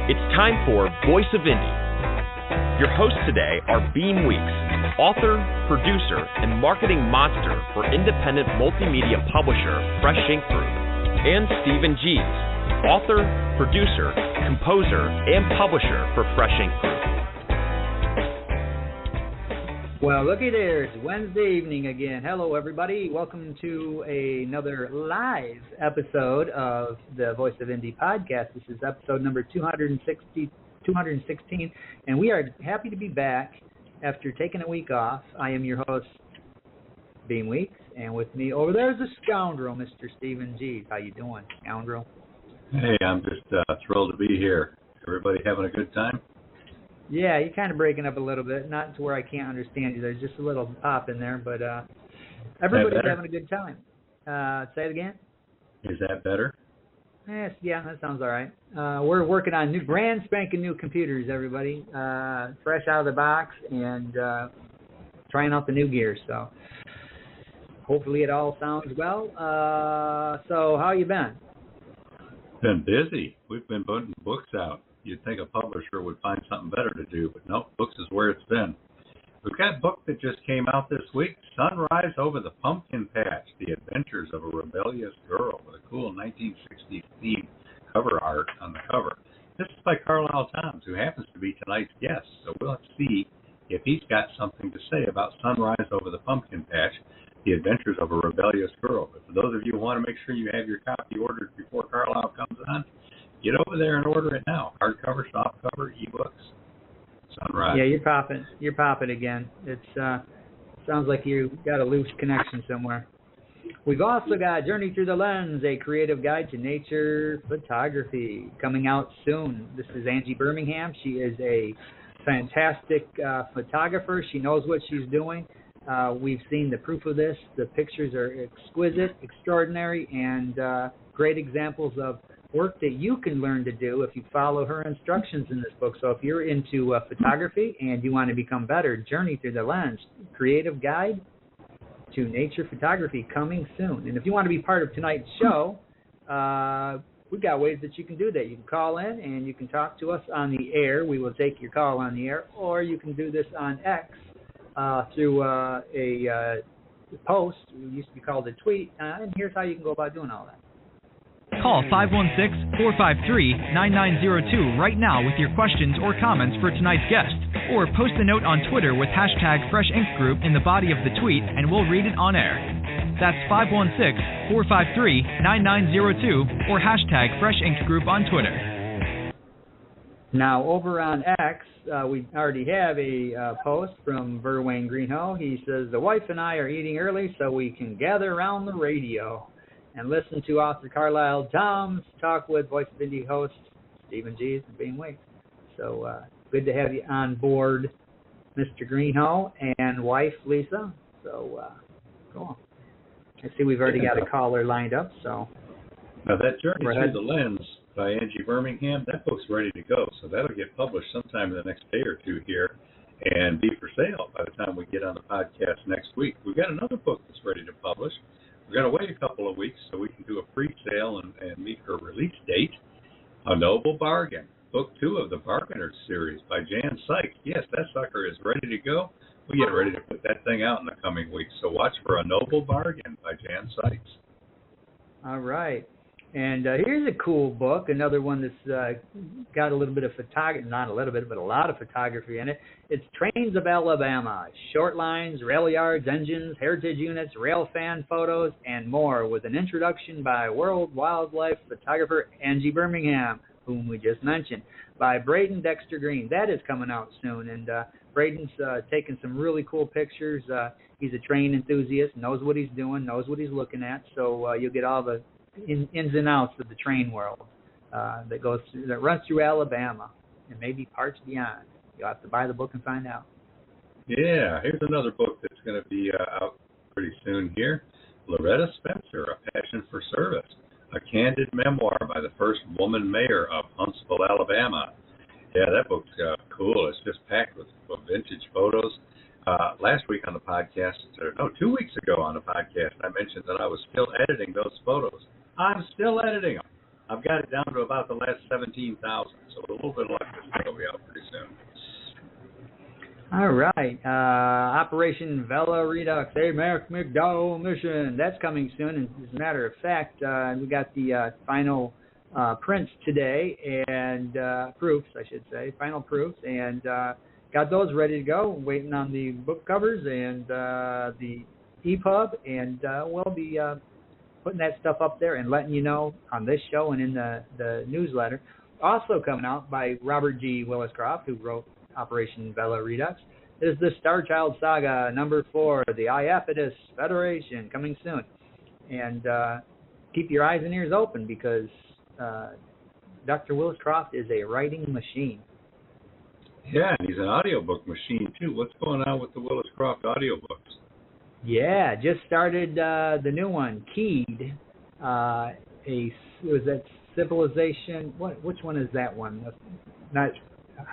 It's time for Voice of Indie. Your hosts today are Beem Weeks, author, producer, and marketing monster for independent multimedia publisher Fresh Ink Group, and Stephen Gies, author, producer, composer, and publisher for Fresh Ink Group. Well, looky there, it's Wednesday evening again. Hello, everybody. Welcome to another live episode of the Voice of Indie podcast. This is episode number 216, and we are happy to be back after taking a week off. I am your host, Beem Weeks, and with me over there is a scoundrel, Mr. Stephen Gies. How you doing, scoundrel? Hey, I'm just thrilled to be here. Everybody having a good time? Yeah, you're kind of breaking up a little bit. Not to where I can't understand you. There's just a little pop in there, but everybody's having a good time. Say it again. Is that better? Yes, yeah, that sounds all right. We're working on brand spanking new computers, everybody. Fresh out of the box and trying out the new gear. So hopefully it all sounds well. So how you been? Been busy. We've been putting books out. You'd think a publisher would find something better to do, but nope, books is where it's been. We've got a book that just came out this week, Sunrise Over the Pumpkin Patch, The Adventures of a Rebellious Girl, with a cool 1960s theme cover art on the cover. This is by Karlyle Tomms, who happens to be tonight's guest, so we'll have to see if he's got something to say about Sunrise Over the Pumpkin Patch, The Adventures of a Rebellious Girl. But for those of you who want to make sure you have your copy ordered before Karlyle comes on, get over there and order it now. Hardcover, softcover, ebooks. Sunrise. Yeah, you're popping again. It's sounds like you got a loose connection somewhere. We've also got Journey Through the Lens, a creative guide to nature photography, coming out soon. This is Angie Birmingham. She is a fantastic photographer. She knows what she's doing. We've seen the proof of this. The pictures are exquisite, extraordinary, and great examples of work that you can learn to do if you follow her instructions in this book. So if you're into photography and you want to become better, Journey Through the Lens, creative guide to nature photography, coming soon. And if you want to be part of tonight's show, we've got ways that you can do that. You can call in and you can talk to us on the air. We will take your call on the air. Or you can do this on X through a post. It used to be called a tweet. And here's how you can go about doing all that. Call 516-453-9902 right now with your questions or comments for tonight's guest. Or post a note on Twitter with hashtag Fresh Ink Group in the body of the tweet, and we'll read it on air. That's 516-453-9902 or hashtag Fresh Ink Group on Twitter. Now, over on X, we already have a post from Verwayne Greenhow. He says, the wife and I are eating early so we can gather around the radio and listen to author Karlyle Tomms talk with Voice of Indie host Stephen Gies and Beem Weeks. So good to have you on board, Mr. Greenhow, and wife Lisa. So cool. I see we've already got a caller lined up. So now that Journey Through the Lens by Angie Birmingham, that book's ready to go. So that'll get published sometime in the next day or two here and be for sale by the time we get on the podcast next week. We've got another book that's ready to publish. We're going to wait a couple of weeks so we can do a pre-sale and meet her release date. A Noble Bargain, Book 2 of the Bargainers series by Jan Sykes. Yes, that sucker is ready to go. We get ready to put that thing out in the coming weeks. So watch for A Noble Bargain by Jan Sykes. All right. And here's a cool book, another one that's got a little bit of photography, not a little bit, but a lot of photography in it. It's Trains of Alabama, short lines, rail yards, engines, heritage units, rail fan photos, and more, with an introduction by world wildlife photographer Angie Birmingham, whom we just mentioned, by Braden Dexter Green. That is coming out soon, and Braden's taking some really cool pictures. He's a train enthusiast, knows what he's doing, knows what he's looking at, so you'll get all the ins and outs of the train world that runs through Alabama and maybe parts beyond. You'll have to buy the book and find out. Yeah, here's another book that's going to be out pretty soon here. Loretta Spencer, A Passion for Service, a candid memoir by the first woman mayor of Huntsville, Alabama. Yeah, that book's cool. It's just packed with vintage photos. Last week on the podcast, 2 weeks ago on the podcast, I mentioned that I was still editing those photos. I'm still editing them. I've got it down to about the last 17,000, so a little bit of luck this thing will be out pretty soon. All right. Operation Vela Redux, a Mac McDowell mission. That's coming soon. And as a matter of fact, we got the final prints today, and proofs, I should say, final proofs, and got those ready to go. Waiting on the book covers and the EPUB, and we'll be putting that stuff up there and letting you know on this show and in the newsletter. Also coming out by Robert G. Willis-Croft, who wrote Operation Vela Redux, is the Star Child Saga #4, the Iapetus Federation, coming soon. And keep your eyes and ears open, because Dr. Willis-Croft is a writing machine. Yeah, and he's an audiobook machine, too. What's going on with the Willis-Croft audiobooks? Yeah, just started the new one, Keyed. Was that Civilization? Which one is that one? Not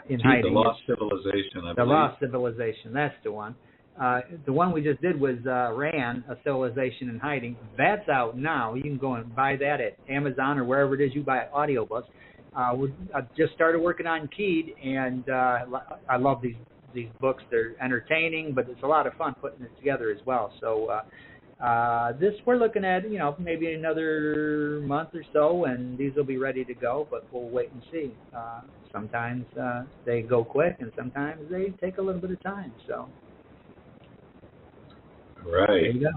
in hiding. The Lost Civilization, I believe. The Lost Civilization, that's the one. The one we just did was Ran, A Civilization in Hiding. That's out now. You can go and buy that at Amazon or wherever it is you buy audiobooks. I've just started working on Keyed, and I love these books. They're entertaining, but it's a lot of fun putting it together as well. So this we're looking at, maybe another month or so, and these will be ready to go, but we'll wait and see. Sometimes they go quick, and sometimes they take a little bit of time. So, right. There you go.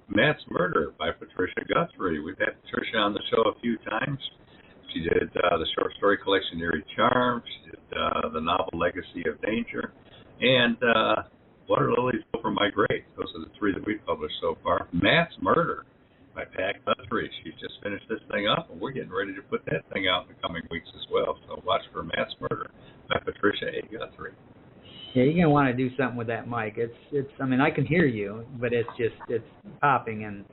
Matt's Murder by Patricia Guthrie. We've had Patricia on the show a few times. She did the short story collection Eerie Charm. She did the novel Legacy of Danger, and Water Lilies Go for My Grave. Those are the three that we've published so far. Matt's Murder by Pat Guthrie. She's just finished this thing up, and we're getting ready to put that thing out in the coming weeks as well. So watch for Matt's Murder by Patricia A. Guthrie. Yeah, you're gonna want to do something with that mic. It's. I mean, I can hear you, but it's popping and.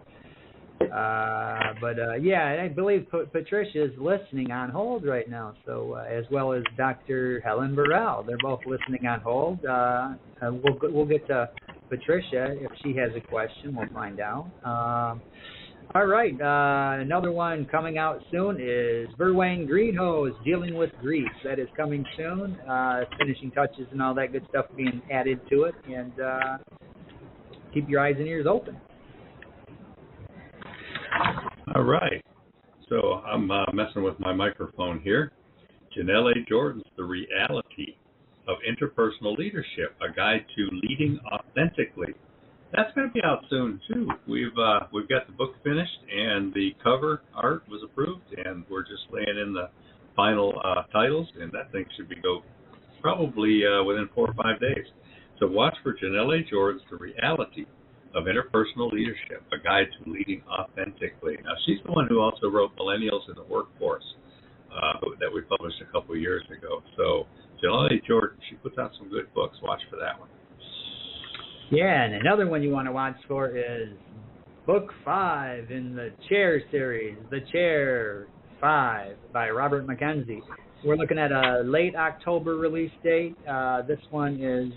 Yeah, I believe Patricia is listening on hold right now. So as well as Dr. Helen Burrell, they're both listening on hold. We'll get to Patricia if she has a question. We'll find out. All right, another one coming out soon is Verwain Greenhose, Dealing with Grief. That is coming soon. Finishing touches and all that good stuff being added to it, and keep your eyes and ears open. All right. So I'm messing with my microphone here. Janelle A. Jordan's The Reality of Interpersonal Leadership, a guide to leading authentically. That's going to be out soon, too. We've got the book finished, and the cover art was approved, and we're just laying in the final titles, and that thing should go probably within 4 or 5 days. So watch for Janelle A. Jordan's The Reality of Interpersonal Leadership, a guide to leading authentically. Now, she's the one who also wrote Millennials in the Workforce that we published a couple of years ago. So, Janelle A. Jordan, she puts out some good books. Watch for that one. Yeah, and another one you want to watch for is Book 5 in the Chair series, The Chair 5 by Robert Mackenzie. We're looking at a late October release date. This one is...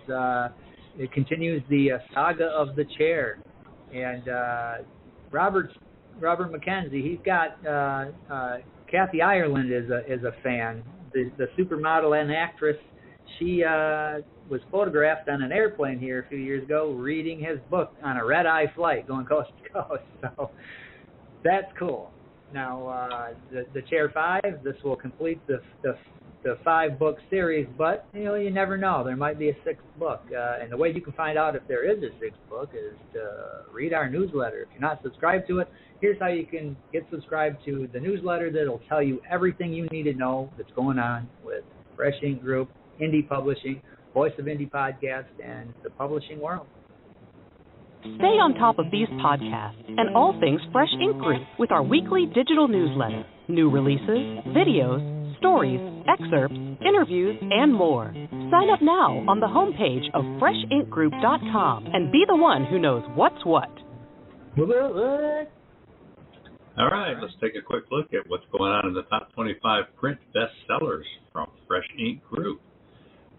it continues the saga of the chair, and Robert Mackenzie. He's got Kathy Ireland is a fan, the supermodel and actress. She was photographed on an airplane here a few years ago, reading his book on a red-eye flight going coast to coast. So that's cool. Now the Chair 5. This will complete the 5-book series, but you never know. There might be a 6th book, and the way you can find out if there is a 6th book is to read our newsletter. If you're not subscribed to it, here's how you can get subscribed to the newsletter. That'll tell you everything you need to know that's going on with Fresh Ink Group, Indie Publishing, Voice of Indie Podcast, and the publishing world. Stay on top of these podcasts and all things Fresh Ink Group with our weekly digital newsletter, new releases, videos, stories, excerpts, interviews, and more. Sign up now on the homepage of freshinkgroup.com and be the one who knows what's what. All right, let's take a quick look at what's going on in the top 25 print bestsellers from Fresh Ink Group.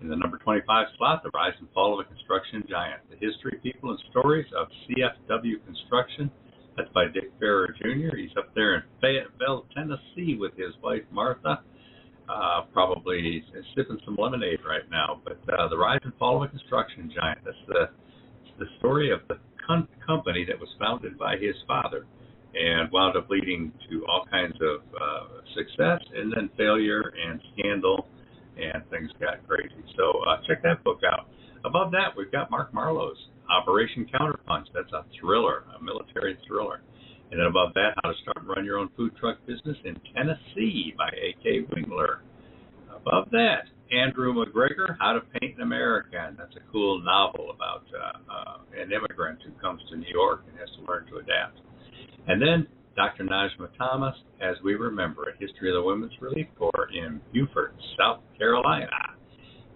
In the number 25 slot, The Rise and Fall of a Construction Giant, the history, people, and stories of CFW construction That's by Dick Farrer Jr. He's up there in Fayetteville, Tennessee with his wife, Martha. Probably sipping some lemonade right now. But The Rise and Fall of a Construction Giant. That's the story of the company that was founded by his father and wound up leading to all kinds of success and then failure and scandal, and things got crazy. So check that book out. Above that, we've got Mark Marlowe's Operation Counterpunch. That's a thriller, a military thriller. And then above that, How to Start and Run Your Own Food Truck Business in Tennessee by A.K. Wingler. Above that, Andrew McGregor, How to Paint an American. That's a cool novel about an immigrant who comes to New York and has to learn to adapt. And then Dr. Najma Thomas, As We Remember, A History of the Women's Relief Corps in Beaufort, South Carolina.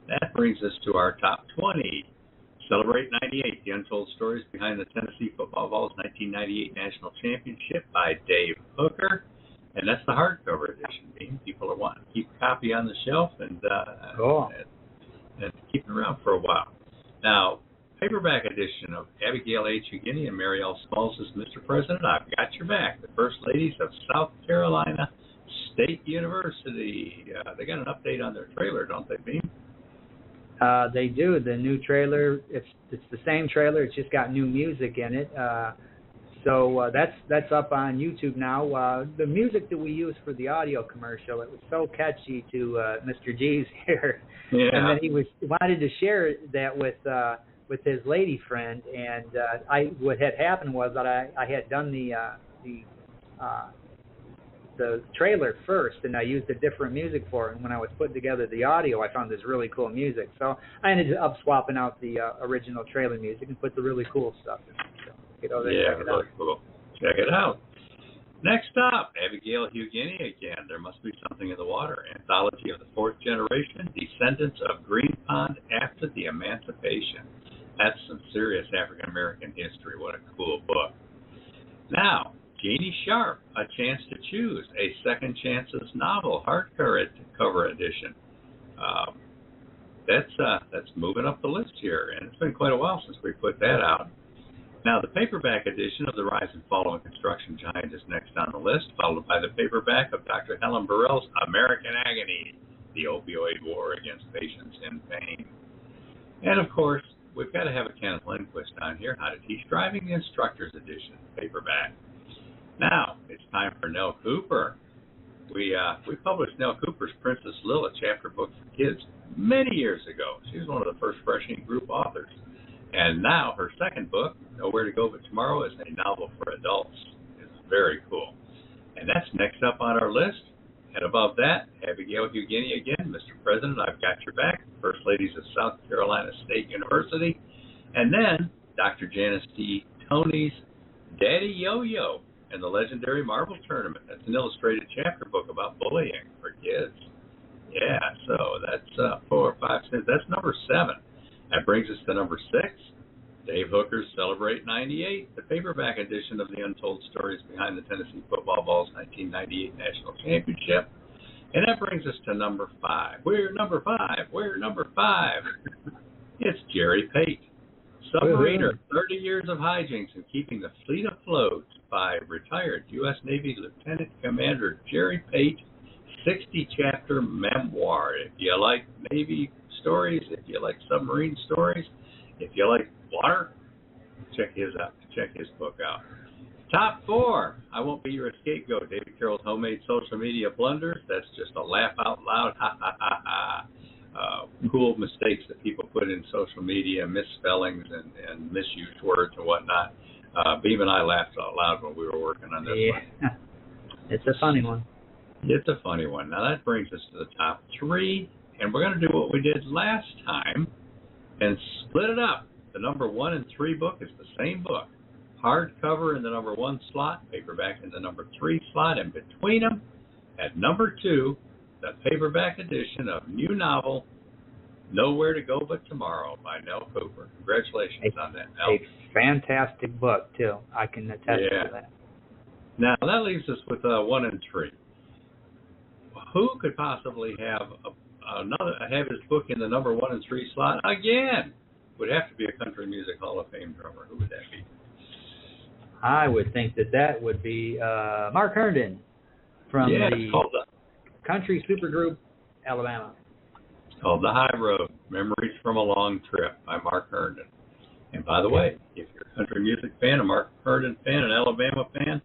That brings us to our top 20. Celebrate 98, The Untold Stories Behind the Tennessee Football Vols 1998 National Championship by Dave Hooker. And that's the hardcover edition, Beam. People are wanting to keep a copy on the shelf and keep it around for a while. Now, paperback edition of Abigail H. Huginey and Mary L. Smalls' Mr. President, I've Got Your Back, the First Ladies of South Carolina State University. They got an update on their trailer, don't they, Beam? They do. The new trailer, it's the same trailer. It's just got new music in it. So that's up on YouTube now. The music that we used for the audio commercial, it was so catchy to Mr. G's here, and then he wanted to share that with his lady friend. And what had happened was that I had done the trailer first, and I used a different music for it. And when I was putting together the audio, I found this really cool music. So I ended up swapping out the original trailer music and put the really cool stuff in it. So get over there and check it out. Cool. Check it out. Next up, Abigail Huginey again. There Must Be Something in the Water. Anthology of the Fourth Generation, Descendants of Green Pond After the Emancipation. That's some serious African American history. What a cool book. Now, Jeannie Sharp, A Chance to Choose, a Second Chances novel, hardcover edition. That's moving up the list here, and it's been quite a while since we put that out. Now, the paperback edition of The Rise and Fall of a Construction Giant is next on the list, followed by the paperback of Dr. Helen Burrell's American Agony, the Opioid War Against Patients in Pain. And, of course, we've got to have a Kenneth Lindquist on here, How to Teach Driving, the Instructor's Edition, paperback. Now, it's time for Nell Cooper. We published Nell Cooper's Princess Lilith chapter book for kids many years ago. She was one of the first Fresh Ink Group authors. And now her second book, Nowhere to Go But Tomorrow, is a novel for adults. It's very cool. And that's next up on our list. And above that, Abigail Huginey again, Mr. President, I've Got Your Back, First Ladies of South Carolina State University. And then Dr. Janice D. Toney's Daddy Yo-Yo and the Legendary Marble Tournament. That's an illustrated chapter book about bullying for kids. Yeah, so that's 4, 5, 6. That's number 7. That brings us to number 6. Dave Hooker's Celebrate 98, the paperback edition of the Untold Stories Behind the Tennessee Football Vols 1998 National Championship. And that brings us to number 5. We're number 5. It's Jerry Pate. Submariner, 30 Years of Hijinks and Keeping the Fleet Afloat by retired U.S. Navy Lieutenant Commander Jerry Pate, 60-chapter memoir. If you like Navy stories, if you like submarine stories, if you like water, check his book out. Top 4, I Won't Be Your Scapegoat, David Carroll's Homemade Social Media Blunders. That's just a laugh out loud, ha ha ha ha. Cool mistakes that people put in social media, misspellings and misused words and whatnot. Beem and I laughed out loud when we were working on this one. It's a funny one. It's a funny one. Now that brings us to the top 3, and we're going to do what we did last time and split it up. The number 1 and 3 book is the same book. Hardcover in the number 1 slot, paperback in the number 3 slot, and between them, at number 2, the paperback edition of new novel, Nowhere to Go But Tomorrow by Nell Cooper. Congratulations on that, Nell. A fantastic book, too. I can attest to that. Now, that leaves us with 1 and 3. Who could possibly have his book in the number 1 and 3 slot again? Would have to be a Country Music Hall of Fame drummer. Who would that be? I would think that would be Mark Herndon from the country supergroup Alabama. It's called The High Road, Memories from a Long Trip by Mark Herndon. And by the way, if you're a country music fan, a Mark Herndon fan, an Alabama fan,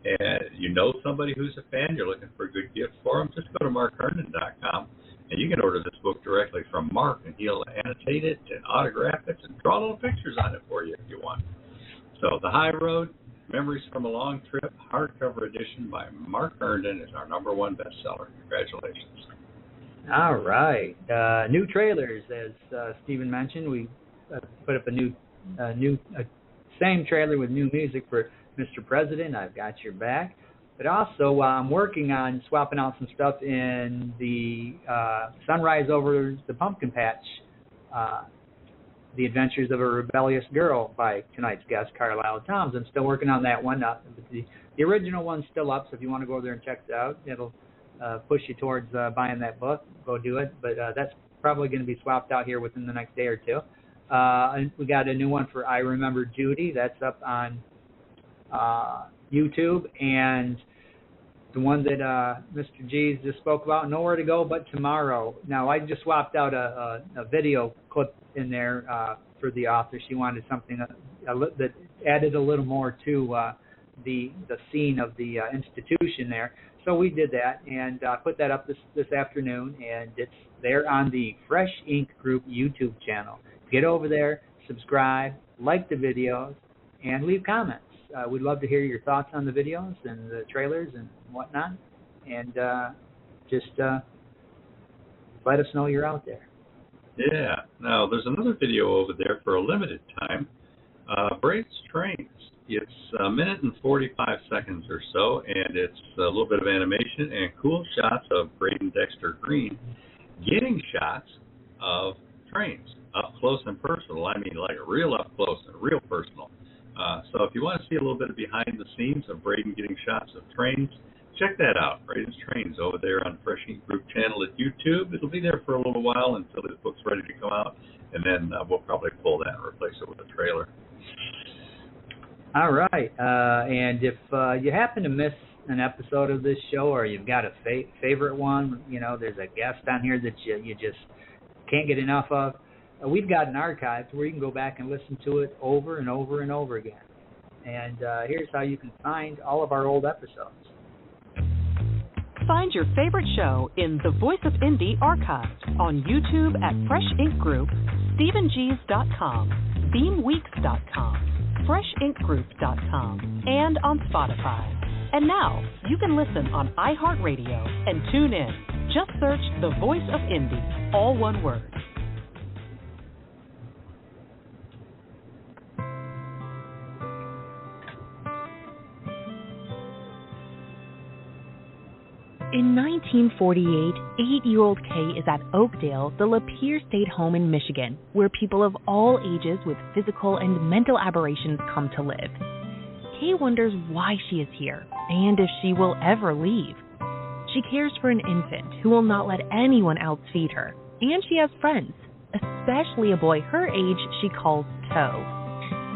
and you know somebody who's a fan, you're looking for a good gift for them, just go to markherndon.com, and you can order this book directly from Mark, and he'll annotate it and autograph it and draw little pictures on it for you if you want. So The High Road, Memories from a Long Trip, hardcover edition by Mark Herndon is our #1 bestseller. Congratulations. All right. New trailers, as Stephen mentioned. We put up a same trailer with new music for Mr. President, I've Got Your Back. But also, I'm working on swapping out some stuff in the Sunrise Over the Pumpkin Patch, The Adventures of a Rebellious Girl by tonight's guest, Karlyle Tomms. I'm still working on that one. The original one's still up, so if you want to go there and check it out, it'll push you towards buying that book. Go do it. But that's probably going to be swapped out here within the next day or two. And we got a new one for I Remember Judy. That's up on YouTube. And the one that Mr. G's just spoke about, Nowhere to Go But Tomorrow. Now, I just swapped out a video clip in there for the author. She wanted something that added a little more to the scene of the institution there. So we did that and put that up this afternoon, and it's there on the Fresh Ink Group YouTube channel. Get over there, subscribe, like the videos, and leave comments. We'd love to hear your thoughts on the videos and the trailers and whatnot. And just let us know you're out there. Yeah. Now, there's another video over there for a limited time. Braid's Trains. It's a minute and 45 seconds or so, and it's a little bit of animation and cool shots of Braid and Dexter Green getting shots of trains up close and personal. I mean, like real up close and real personal. So if you want to see a little bit of behind the scenes of Braden getting shots of trains, check that out. Braden's Trains over there on Fresh Ink Group channel at YouTube. It'll be there for a little while until this book's ready to come out, and then we'll probably pull that and replace it with a trailer. All right. And if you happen to miss an episode of this show, or you've got a favorite one, you know, there's a guest on here that you just can't get enough of, we've got an archive where you can go back and listen to it over and over and over again. And here's how you can find all of our old episodes. Find your favorite show in the Voice of Indie archives on YouTube at Fresh Ink Group, StephenG's.com, BeamWeeks.com, FreshInkGroup.com, and on Spotify. And now, you can listen on iHeartRadio and tune in. Just search The Voice of Indie, all one word. In 1948, 8-year-old Kay is at Oakdale, the Lapeer State Home in Michigan, where people of all ages with physical and mental aberrations come to live. Kay wonders why she is here and if she will ever leave. She cares for an infant who will not let anyone else feed her, and she has friends, especially a boy her age she calls Toe.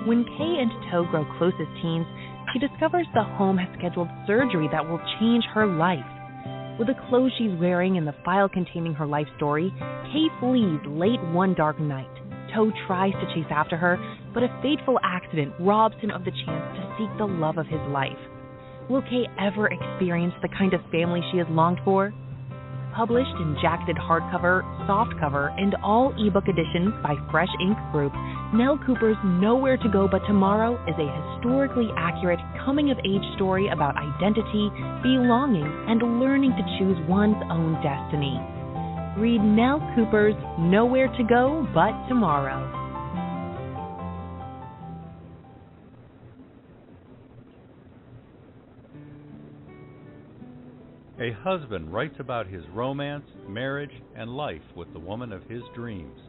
When Kay and Toe grow close as teens, she discovers the home has scheduled surgery that will change her life. With the clothes she's wearing and the file containing her life story, Kay flees late one dark night. Toe tries to chase after her, but a fateful accident robs him of the chance to seek the love of his life. Will Kay ever experience the kind of family she has longed for? Published in jacketed hardcover, softcover, and all ebook editions by Fresh Ink Group, Nell Cooper's Nowhere to Go But Tomorrow is a historically accurate coming-of-age story about identity, belonging, and learning to choose one's own destiny. Read Nell Cooper's Nowhere to Go But Tomorrow. A husband writes about his romance, marriage, and life with the woman of his dreams.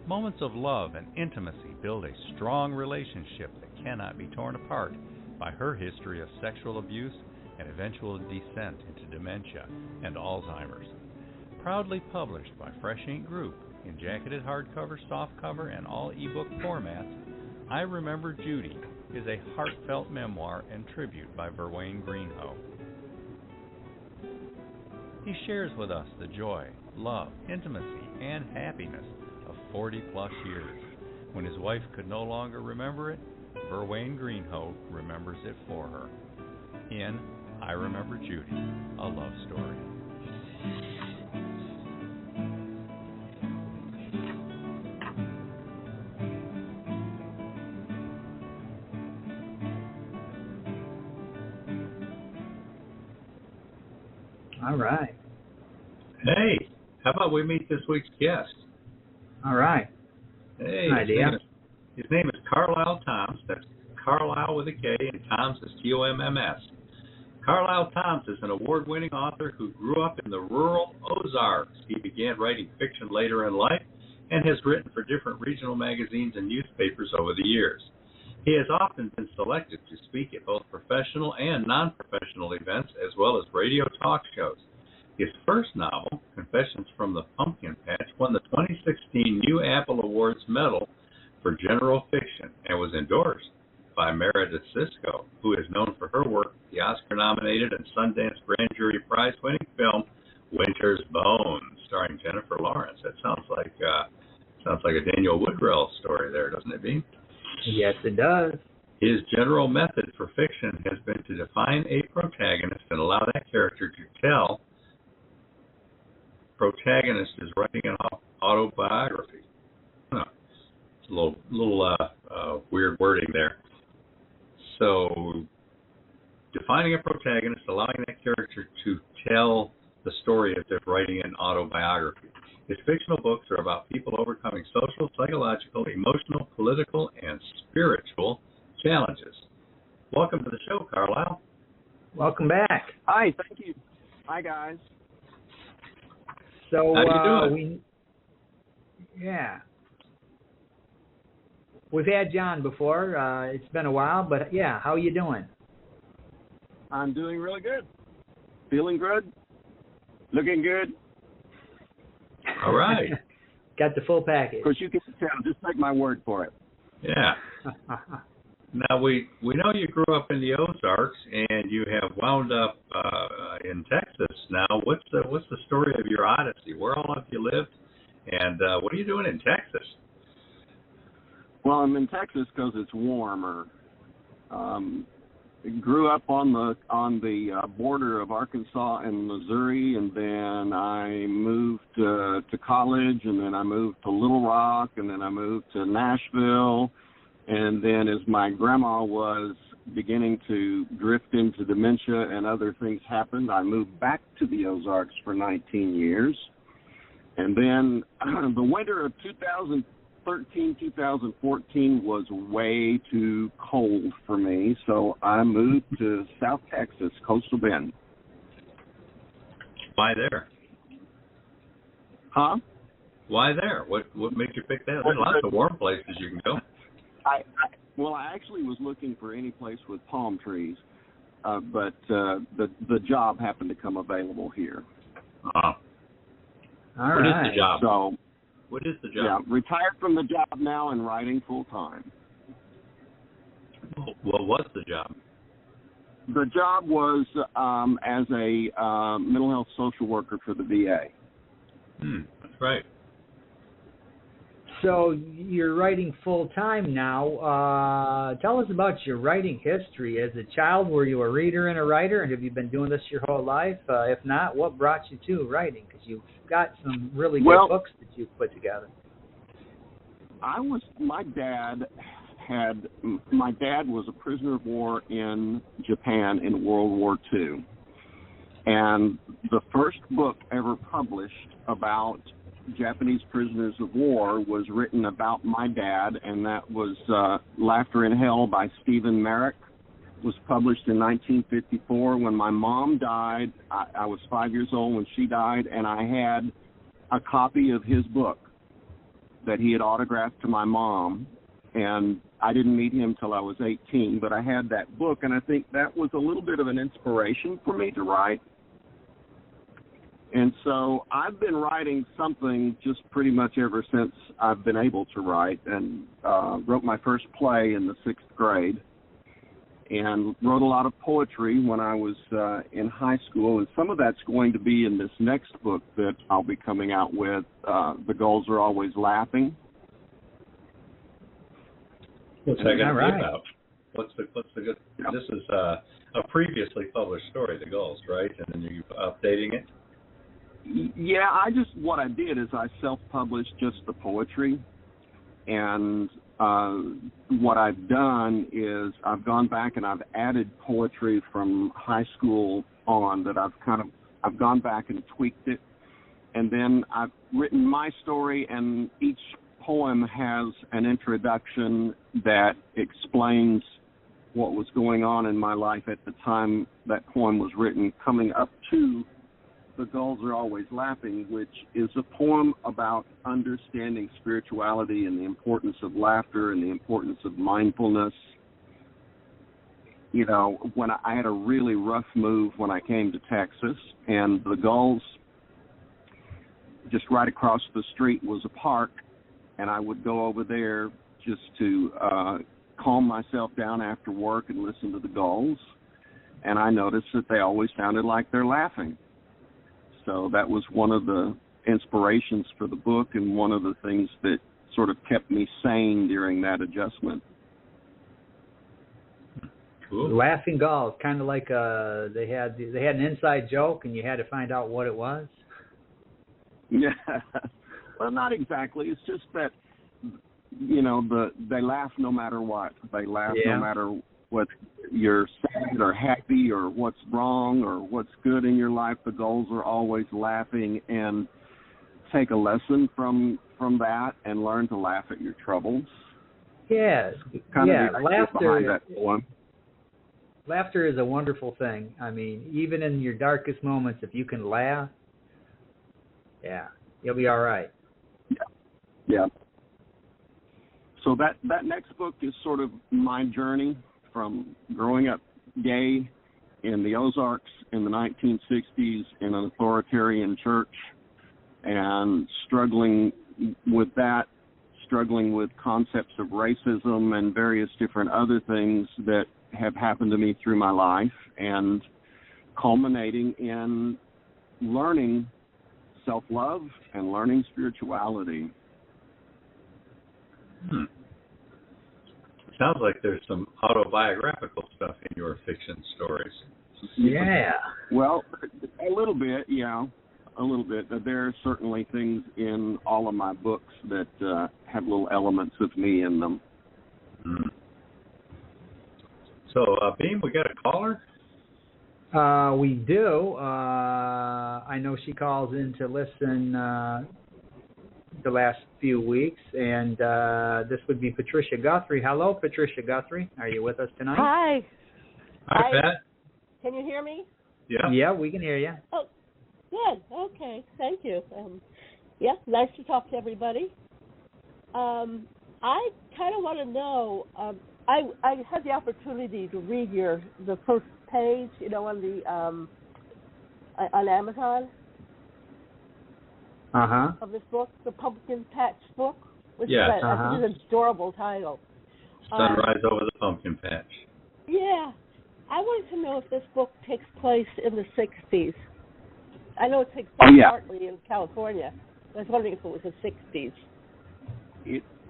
Moments of love and intimacy build a strong relationship that cannot be torn apart by her history of sexual abuse and eventual descent into dementia and Alzheimer's. Proudly published by Fresh Ink Group in jacketed hardcover, softcover, and all ebook formats, I Remember Judy is a heartfelt memoir and tribute by Verwain Greenhoe. He shares with us the joy, love, intimacy, and happiness of 40-plus years. When his wife could no longer remember it, Verwain Greenhoe remembers it for her. In I Remember Judy, a love story. All right. Hey, how about we meet this week's guest? All right. Hey, his name is Karlyle Tomms. That's Karlyle with a K, and Tomms is Tomms. Karlyle Tomms is an award-winning author who grew up in the rural Ozarks. He began writing fiction later in life and has written for different regional magazines and newspapers over the years. He has often been selected to speak at both professional and non-professional events, as well as radio talk shows. His first novel, Confessions from the Pumpkin Patch, won the 2016 New Apple Awards Medal for General Fiction and was endorsed by Meredith Sisko, who is known for her work with the Oscar-nominated and Sundance Grand Jury Prize-winning film Winter's Bone, starring Jennifer Lawrence. That sounds like a Daniel Woodrell story there, doesn't it, Beem? Yes, it does. His general method for fiction has been to define a protagonist and allow that character to tell. Protagonist is writing an autobiography. It's a little weird wording there. So, defining a protagonist, allowing that character to tell the story as if writing an autobiography. His fictional books are about people overcoming social, psychological, emotional, political, and spiritual challenges. Welcome to the show, Karlyle. Welcome back. Hi, thank you. Hi, guys. So, how you doing? We've had John before. It's been a while, but yeah, how are you doing? I'm doing really good. Feeling good. Looking good. All right. Got the full package. Of course, you can tell. Just take my word for it. Yeah. Now, we know you grew up in the Ozarks, and you have wound up in Texas now. What's the story of your odyssey? Where all have you lived, and what are you doing in Texas? Well, I'm in Texas because it's warmer. Grew up on the border of Arkansas and Missouri, and then I moved to college, and then I moved to Little Rock, and then I moved to Nashville, and then as my grandma was beginning to drift into dementia and other things happened, I moved back to the Ozarks for 19 years, and then the winter of 2013-2014 was way too cold for me, so I moved to South Texas, Coastal Bend. Why there? Huh? Why there? What made you pick that? There's lots of warm places you can go. I actually was looking for any place with palm trees, but the job happened to come available here. All right. What is the job? So, what is the job? Yeah, retired from the job now and writing full time. Well, what's the job? The job was as a mental health social worker for the VA. That's right. So you're writing full time now. Tell us about your writing history. As a child, were you a reader and a writer, and have you been doing this your whole life? If not, what brought you to writing? Because you've got some really good books that you've put together. My dad was a prisoner of war in Japan in World War II, and the first book ever published about Japanese prisoners of war was written about my dad, and that was Laughter in Hell by Stephen Merrick. It was published in 1954. When my mom died, I was 5 years old when she died, and I had a copy of his book that he had autographed to my mom, and I didn't meet him till I was 18, but I had that book, and I think that was a little bit of an inspiration for me to write. And so I've been writing something just pretty much ever since I've been able to write, and wrote my first play in the 6th grade. and wrote a lot of poetry when I was in high school, and some of that's going to be in this next book that I'll be coming out with, The Gulls Are Always Laughing. What's that going to be about? What's the good? Yep. This is a previously published story, The Gulls, right? And then you're updating it? Yeah, what I did is I self-published just the poetry, and what I've done is I've gone back and I've added poetry from high school on that I've gone back and tweaked it, and then I've written my story, and each poem has an introduction that explains what was going on in my life at the time that poem was written, coming up to The Gulls Are Always Laughing, which is a poem about understanding spirituality and the importance of laughter and the importance of mindfulness. You know, when I had a really rough move when I came to Texas, and the Gulls, just right across the street was a park, and I would go over there just to calm myself down after work and listen to the gulls, and I noticed that they always sounded like they're laughing. So that was one of the inspirations for the book and one of the things that sort of kept me sane during that adjustment. Cool. Laughing gulls, kind of like they had an inside joke and you had to find out what it was. Yeah, well, not exactly. It's just that, you know, they laugh no matter what. They laugh no matter what you're sad or happy or what's wrong or what's good in your life. The gulls are always laughing, and take a lesson from that and learn to laugh at your troubles. Yes. Laughter is a wonderful thing. I mean, even in your darkest moments, if you can laugh, you'll be all right. Yeah. So that next book is sort of my journey from growing up gay in the Ozarks in the 1960s in an authoritarian church and struggling with concepts of racism and various different other things that have happened to me through my life, and culminating in learning self-love and learning spirituality. Sounds like there's some autobiographical stuff in your fiction stories. Yeah. Well, a little bit, yeah. A little bit. There are certainly things in all of my books that have little elements of me in them. Mm. So, Beem, we got a caller? We do. I know she calls in to listen the last few weeks, and this would be Patricia Guthrie. Hello, Patricia Guthrie. Are you with us tonight? Hi. Hi, Pat. Can you hear me? Yeah. Yeah, we can hear you. Oh, good. Okay, thank you. Nice to talk to everybody. I kind of want to know, I had the opportunity to read the first page, on the on Amazon. Of this book, the Pumpkin Patch book, which is I think is an adorable title. Sunrise over the Pumpkin Patch. Yeah. I wanted to know if this book takes place in the 60s. I know it takes place partly in California. I was wondering if it was the 60s.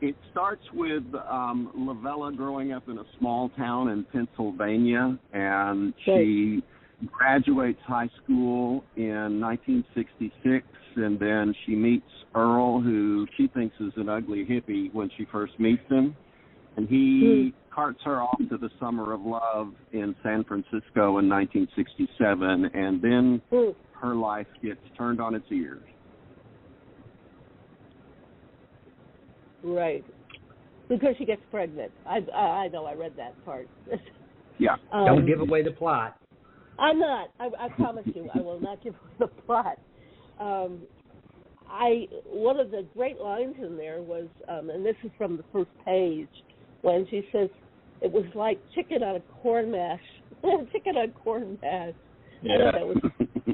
It starts with Lavella growing up in a small town in Pennsylvania, and she graduates high school in 1966, and then she meets Earl, who she thinks is an ugly hippie when she first meets him, and he carts her off to the Summer of Love in San Francisco in 1967, and then her life gets turned on its ears. Right. Because she gets pregnant. I know, I read that part. Yeah. Don't give away the plot. I'm not. I promise you, I will not give away the plot. One of the great lines in there was, and this is from the first page, when she says, it was like chicken on a corn mash. Chicken on corn mash. Yeah. I thought that was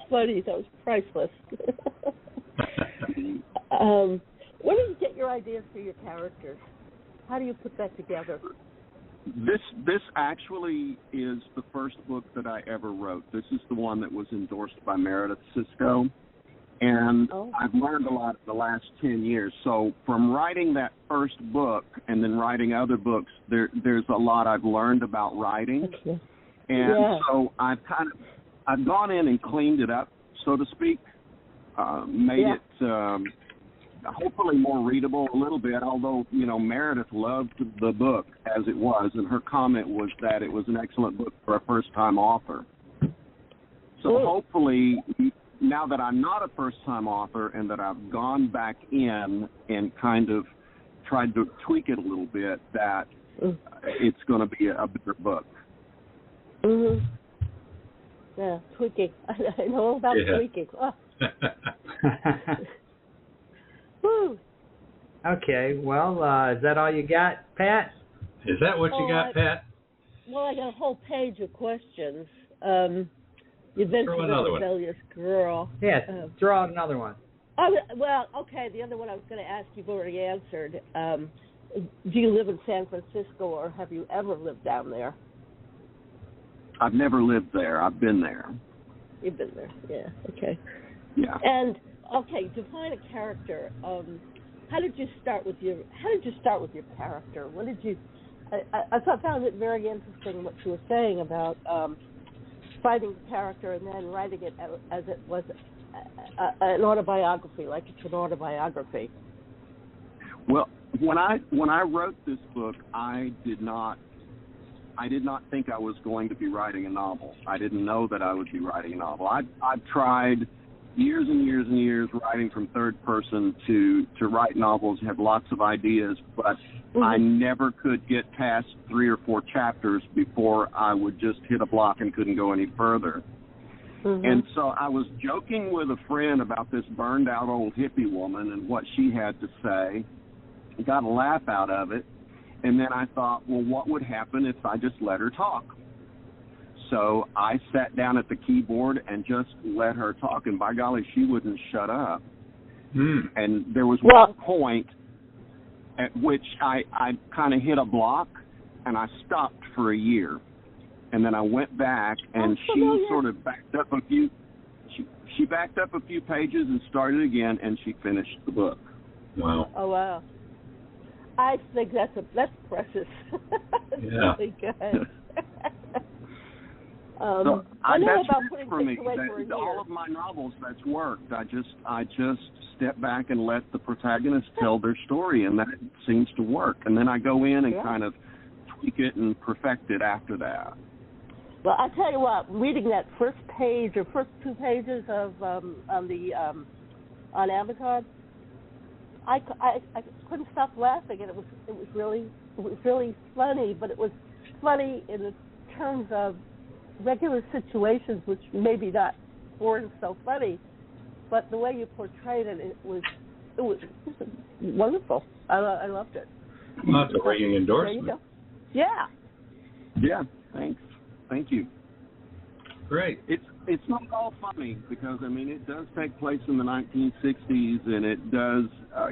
funny. That was priceless. Where do you get your ideas for your characters? How do you put that together? This actually is the first book that I ever wrote. This is the one that was endorsed by Meredith Sisko. And I've learned a lot the last 10 years. So from writing that first book and then writing other books, there's a lot I've learned about writing. Okay. And so I've gone in and cleaned it up, so to speak, made it hopefully more readable a little bit, although, Meredith loved the book as it was, and her comment was that it was an excellent book for a first-time author. So hopefully, now that I'm not a first-time author and that I've gone back in and kind of tried to tweak it a little bit, that it's going to be a better book. Mm-hmm. Yeah, tweaking. I know all about tweaking. Oh. Woo. Okay, well, is that all you got, Pat? Is that what you got, Pat? Well, I got a whole page of questions. You've been Throw through another the one. rebellious girl. Yes, throw out another one. Well, okay, the other one I was going to ask you've already answered. Do you live in San Francisco, or have you ever lived down there? I've never lived there. I've been there. You've been there, yeah, okay. Yeah. And okay, define a character. How did you start with your character? What did you? I found it very interesting what you were saying about finding the character and then writing it as it was an autobiography, like it's an autobiography. Well, when I wrote this book, I did not think I was going to be writing a novel. I didn't know that I would be writing a novel. I've tried years and years and years writing from third person to write novels, have lots of ideas, but I never could get past 3 or 4 chapters before I would just hit a block and couldn't go any further. And so I was joking with a friend about this burned out old hippie woman and what she had to say. I got a laugh out of it. And then I thought, well, what would happen if I just let her talk? So I sat down at the keyboard and just let her talk, and by golly, she wouldn't shut up. And there was one point at which I kind of hit a block, and I stopped for a year. And then I went back, and she sort of backed up a few. She backed up a few pages and started again, and she finished the book. Wow! Oh wow! I think that's precious. That's really good. So I know that's about putting for me. things away for a year. All of my novels, that's worked. I just step back and let the protagonist tell their story, and that seems to work. And then I go in and kind of tweak it and perfect it after that. Well, I tell you what, reading that first page or first 2 pages of on Amazon, I couldn't stop laughing, and it was really funny, but it was funny in the terms of regular situations, which maybe weren't so funny, but the way you portrayed it, it was wonderful. I loved it. Well, that's a ringing endorsement. There you go. Yeah. Yeah. Thanks. Thank you. Great. It's not all funny because, I mean, it does take place in the 1960s, and it does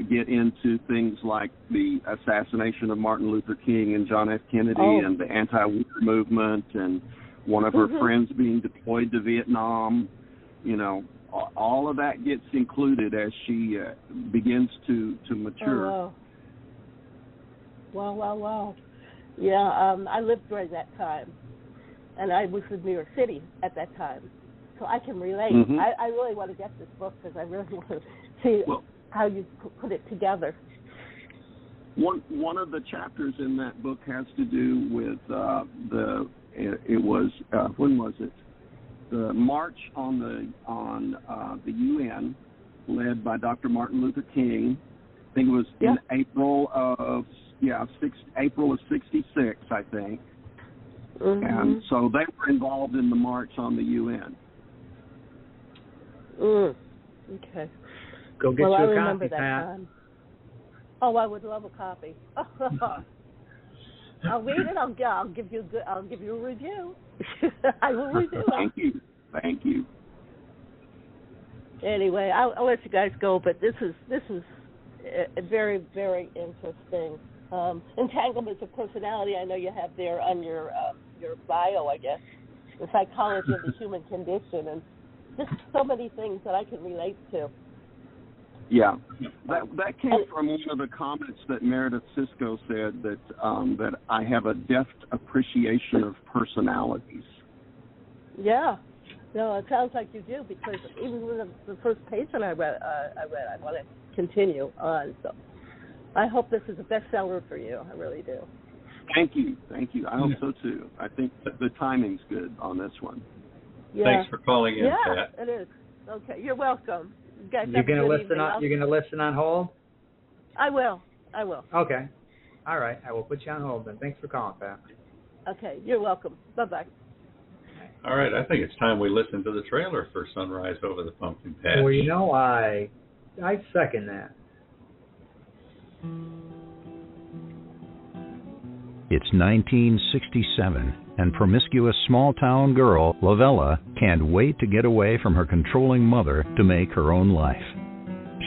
get into things like the assassination of Martin Luther King and John F. Kennedy and the anti-war movement and one of her friends being deployed to Vietnam. You know, all of that gets included as she begins to mature. Oh, wow. Yeah, I lived during that time, and I was in New York City at that time, so I can relate. I really want to get this book because I really want to see how you put it together. One of the chapters in that book has to do with when was it? The march on the UN, led by Dr. Martin Luther King. I think it was in April of '66, I think. And so they were involved in the march on the UN. Okay. Go get you I a remember copy, that Pat. time. Oh, I would love a copy. I'll read it. I'll give you a review. I will review it. Thank you. Anyway, I'll let you guys go, but this is very, very interesting. entanglements of personality. I know you have there on your bio, I guess, the psychology of the human condition, and just so many things that I can relate to. Yeah, that came from one of the comments that Meredith Sisko said, that I have a deft appreciation of personalities. Yeah, no, it sounds like you do, because even with the first page that I read, I want to continue on. So I hope this is a bestseller for you. I really do. Thank you. I hope so too. I think the timing's good on this one. Yeah. Thanks for calling in, Pat. Pat. It is. Okay, you're welcome. You guys You're going to listen on. You're going to listen on hold. I will. Okay. All right. I will put you on hold then. Thanks for calling, Pat. Okay. You're welcome. Bye-bye. All right. I think it's time we listen to the trailer for Sunrise Over the Pumpkin Patch. Well, you know, I second that. It's 1967, and promiscuous small-town girl Lavella can't wait to get away from her controlling mother to make her own life.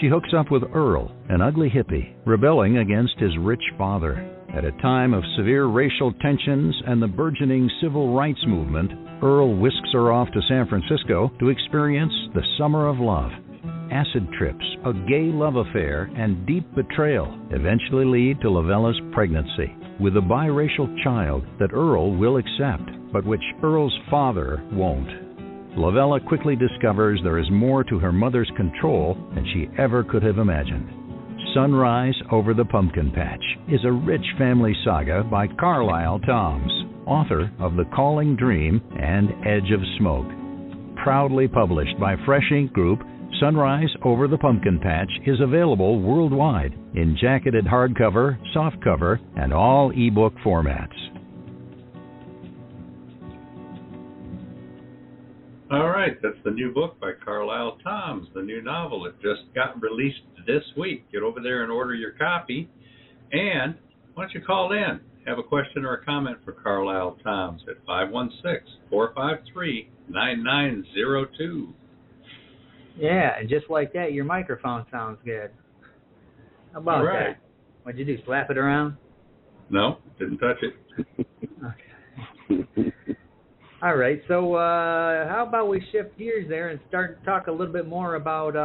She hooks up with Earl, an ugly hippie, rebelling against his rich father. At a time of severe racial tensions and the burgeoning civil rights movement, Earl whisks her off to San Francisco to experience the summer of love. Acid trips, a gay love affair, and deep betrayal eventually lead to Lavella's pregnancy, with a biracial child that Earl will accept, but which Earl's father won't. Lavella quickly discovers there is more to her mother's control than she ever could have imagined. Sunrise Over the Pumpkin Patch is a rich family saga by Karlyle Tomms, author of The Calling Dream and Edge of Smoke. Proudly published by Fresh Ink Group, Sunrise Over the Pumpkin Patch is available worldwide in jacketed hardcover, softcover, and all ebook formats. All right, that's the new book by Karlyle Tomms, the new novel. It just got released this week. Get over there and order your copy. And why don't you call in? Have a question or a comment for Karlyle Tomms at 516-453-9902. Yeah, and just like that, your microphone sounds good. How about that? What'd you do, slap it around? No, didn't touch it. Okay. All right, so how about we shift gears there and start to talk a little bit more about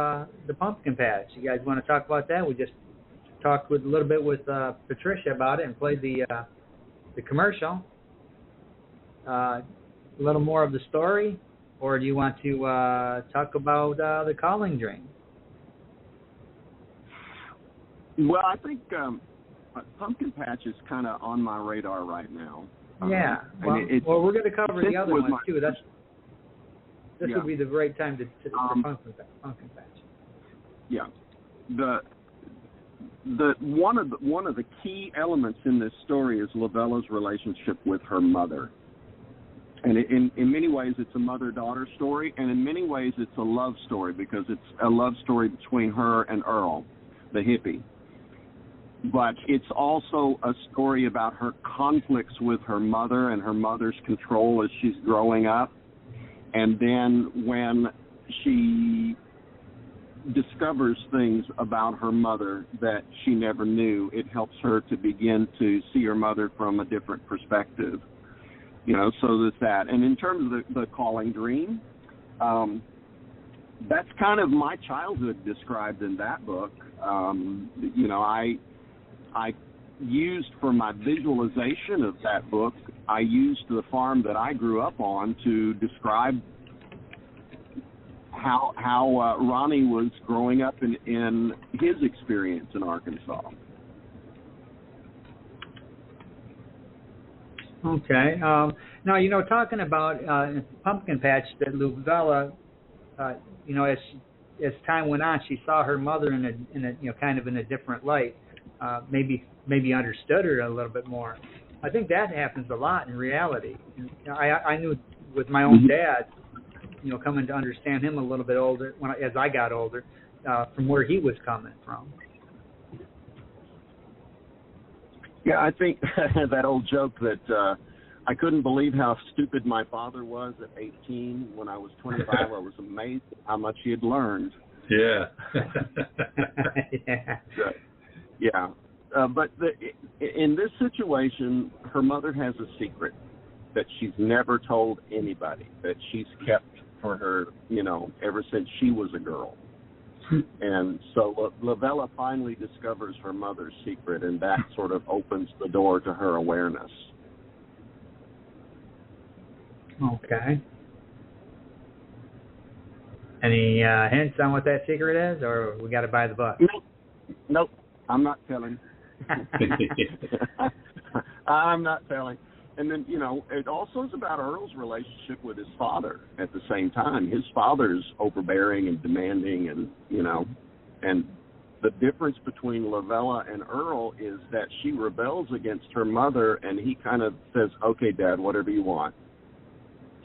the pumpkin patch. You guys want to talk about that? We just talked a little bit with Patricia about it and played the commercial. A little more of the story, or do you want to talk about the calling dream? Well, I think pumpkin patch is kind of on my radar right now. Yeah, well, we're going to cover the other ones too. This would be the right time to pumpkin patch. Yeah, the one of the key elements in this story is Lavella's relationship with her mother, and in many ways it's a mother-daughter story, and in many ways it's a love story because it's a love story between her and Earl, the hippie. But it's also a story about her conflicts with her mother and her mother's control as she's growing up. And then when she discovers things about her mother that she never knew, it helps her to begin to see her mother from a different perspective. You know, so there's that. And in terms of the calling dream, that's kind of my childhood described in that book. You know, I used for my visualization of that book, I used the farm that I grew up on to describe how Ronnie was growing up in his experience in Arkansas. Okay. Now, you know, talking about pumpkin patch, that Lavella, you know, as time went on, she saw her mother in a you know, kind of in a different light. Maybe understood her a little bit more. I think that happens a lot in reality. I knew with my own dad, you know, coming to understand him a little bit older as I got older, from where he was coming from. Yeah, I think that old joke that I couldn't believe how stupid my father was at 18. When I was 25, I was amazed how much he had learned. Yeah. Yeah. in this situation, her mother has a secret that she's never told anybody, that she's kept for her, ever since she was a girl. And so Lavella finally discovers her mother's secret, and that sort of opens the door to her awareness. Okay. Any hints on what that secret is, or we got to buy the book? Nope. I'm not telling. I'm not telling. And then, it also is about Earl's relationship with his father at the same time. His father's overbearing and demanding, and the difference between Lavella and Earl is that she rebels against her mother, and he kind of says, okay, Dad, whatever you want.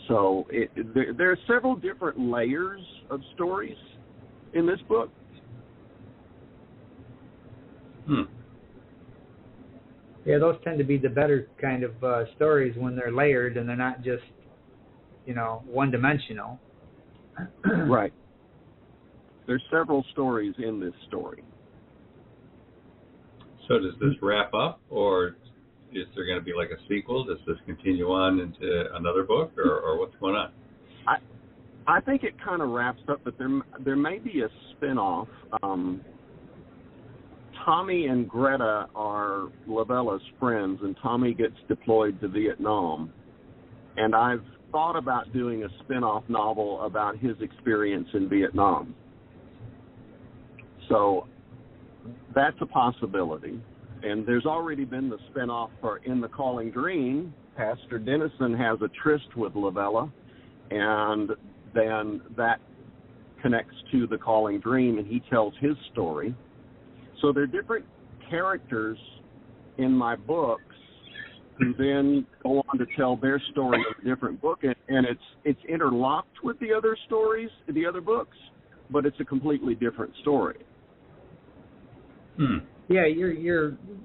So there are several different layers of stories in this book. Yeah, those tend to be the better kind of stories when they're layered and they're not just, one-dimensional. Right. There's several stories in this story. So does this wrap up, or is there going to be like a sequel? Does this continue on into another book, or what's going on? I think it kind of wraps up, but there may be a spin-off. Tommy and Greta are Lavella's friends, and Tommy gets deployed to Vietnam. And I've thought about doing a spin-off novel about his experience in Vietnam. So that's a possibility. And there's already been the spin-off for In the Calling Green. Pastor Dennison has a tryst with Lavella, and then that connects to The Calling Dream, and he tells his story. So there are different characters in my books who then go on to tell their story in a different book, and it's interlocked with the other stories, the other books, but it's a completely different story. Yeah,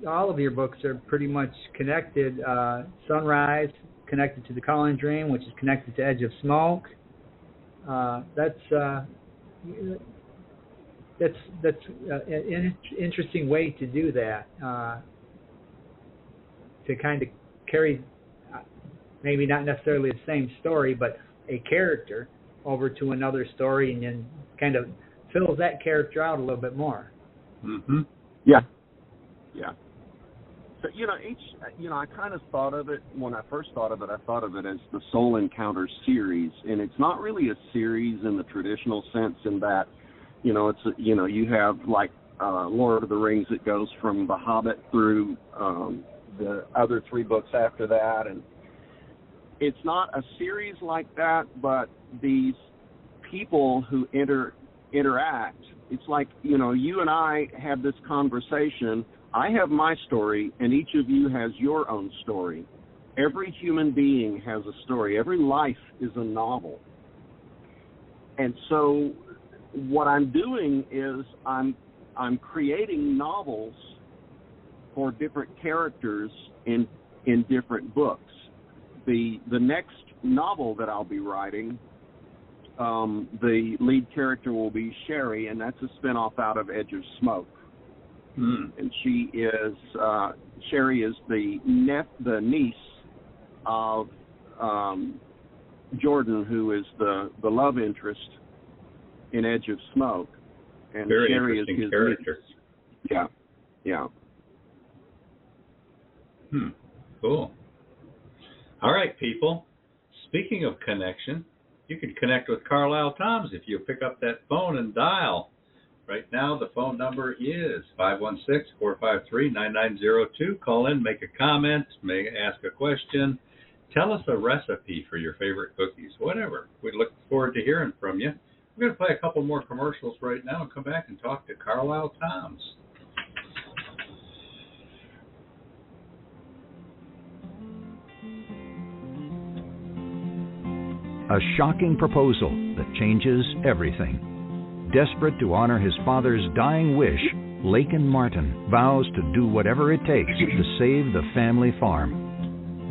all of your books are pretty much connected. Sunrise connected to The Calling Dream, which is connected to Edge of Smoke. That's an interesting way to do that, to kind of carry maybe not necessarily the same story, but a character over to another story, and then kind of fills that character out a little bit more. Mm-hmm. Yeah. So, I kind of thought of it, when I first thought of it, I thought of it as the Soul Encounter series, and it's not really a series in the traditional sense in that, it's, you have like Lord of the Rings that goes from The Hobbit through the other three books after that, and it's not a series like that, but these people who interact, it's like, you and I have this conversation. I have my story, and each of you has your own story. Every human being has a story. Every life is a novel. And so what I'm doing is I'm creating novels for different characters in different books. The next novel that I'll be writing, the lead character will be Sherry, and that's a spinoff out of Edge of Smoke. And Sherry is the niece of Jordan, who is the love interest in Edge of Smoke. And very Sherry interesting is his character. niece. Yeah. Cool. All right, people. Speaking of connection, you can connect with Karlyle Tomms if you pick up that phone and dial. Right now, the phone number is 516-453-9902. Call in, make a comment, ask a question, tell us a recipe for your favorite cookies, whatever. We look forward to hearing from you. We're going to play a couple more commercials right now and come back and talk to Karlyle Tomms. A shocking proposal that changes everything. Desperate to honor his father's dying wish, Laken Martin vows to do whatever it takes to save the family farm.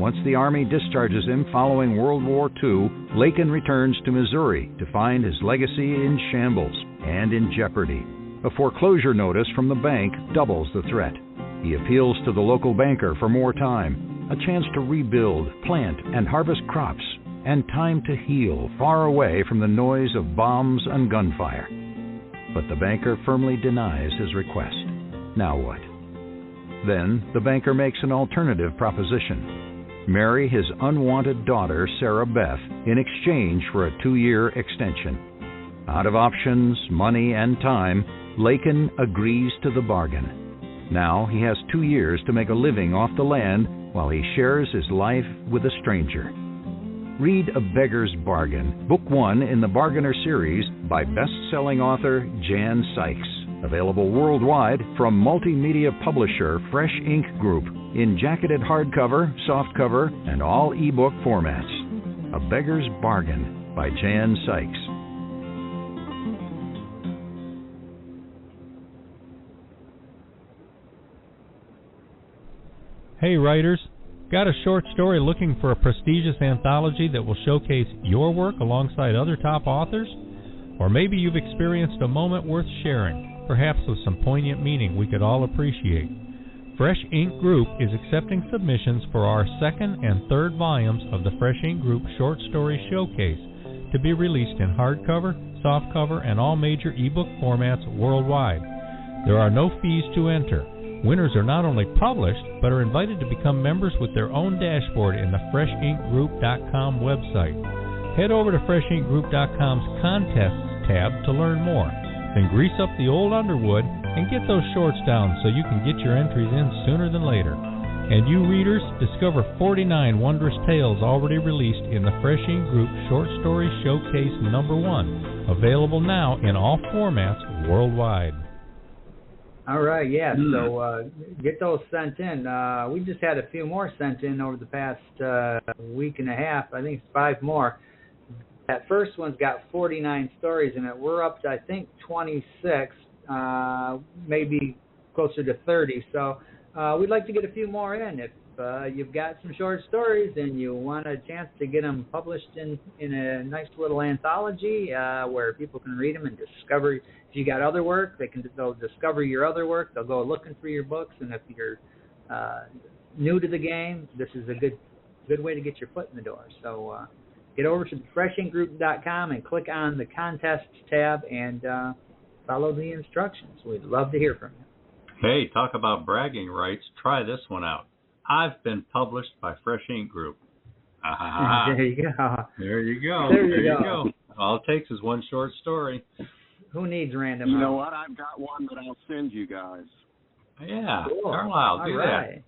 Once the Army discharges him following World War II, Laken returns to Missouri to find his legacy in shambles and in jeopardy. A foreclosure notice from the bank doubles the threat. He appeals to the local banker for more time, a chance to rebuild, plant, and harvest crops, and time to heal far away from the noise of bombs and gunfire. But the banker firmly denies his request. Now what? Then the banker makes an alternative proposition. Marry his unwanted daughter, Sarah Beth, in exchange for a 2-year extension. Out of options, money, and time, Lakin agrees to the bargain. Now he has 2 years to make a living off the land while he shares his life with a stranger. Read A Beggar's Bargain, Book 1 in the Bargainer series by best-selling author Jan Sykes. Available worldwide from multimedia publisher Fresh Ink Group in jacketed hardcover, softcover, and all ebook formats. A Beggar's Bargain by Jan Sykes. Hey writers, got a short story looking for a prestigious anthology that will showcase your work alongside other top authors? Or maybe you've experienced a moment worth sharing, perhaps with some poignant meaning we could all appreciate. Fresh Ink Group is accepting submissions for our 2nd and 3rd volumes of the Fresh Ink Group Short Story Showcase to be released in hardcover, softcover, and all major ebook formats worldwide. There are no fees to enter. Winners are not only published, but are invited to become members with their own dashboard in the FreshInkGroup.com website. Head over to FreshInkGroup.com's Contests tab to learn more. Then grease up the old Underwood and get those shorts down so you can get your entries in sooner than later. And you readers, discover 49 wondrous tales already released in the Fresh Ink Group Short Story Showcase #1, available now in all formats worldwide. All right, yeah, so get those sent in. We just had a few more sent in over the past week and a half. I think it's 5 more. That first one's got 49 stories in it. We're up to, I think, 26, maybe closer to 30. So we'd like to get a few more in. If you've got some short stories and you want a chance to get them published in a nice little anthology where people can read them and discover. If you got other work, they'll discover your other work. They'll go looking for your books. And if you're new to the game, this is a good way to get your foot in the door. So get over to FreshInkGroup.com and click on the Contests tab and follow the instructions. We'd love to hear from you. Hey, talk about bragging rights. Try this one out. I've been published by Fresh Ink Group. There you go. There you go. There you go. All it takes is one short story. Who needs random? You know what? I've got one that I'll send you guys. Yeah, cool. Karlyle, do that.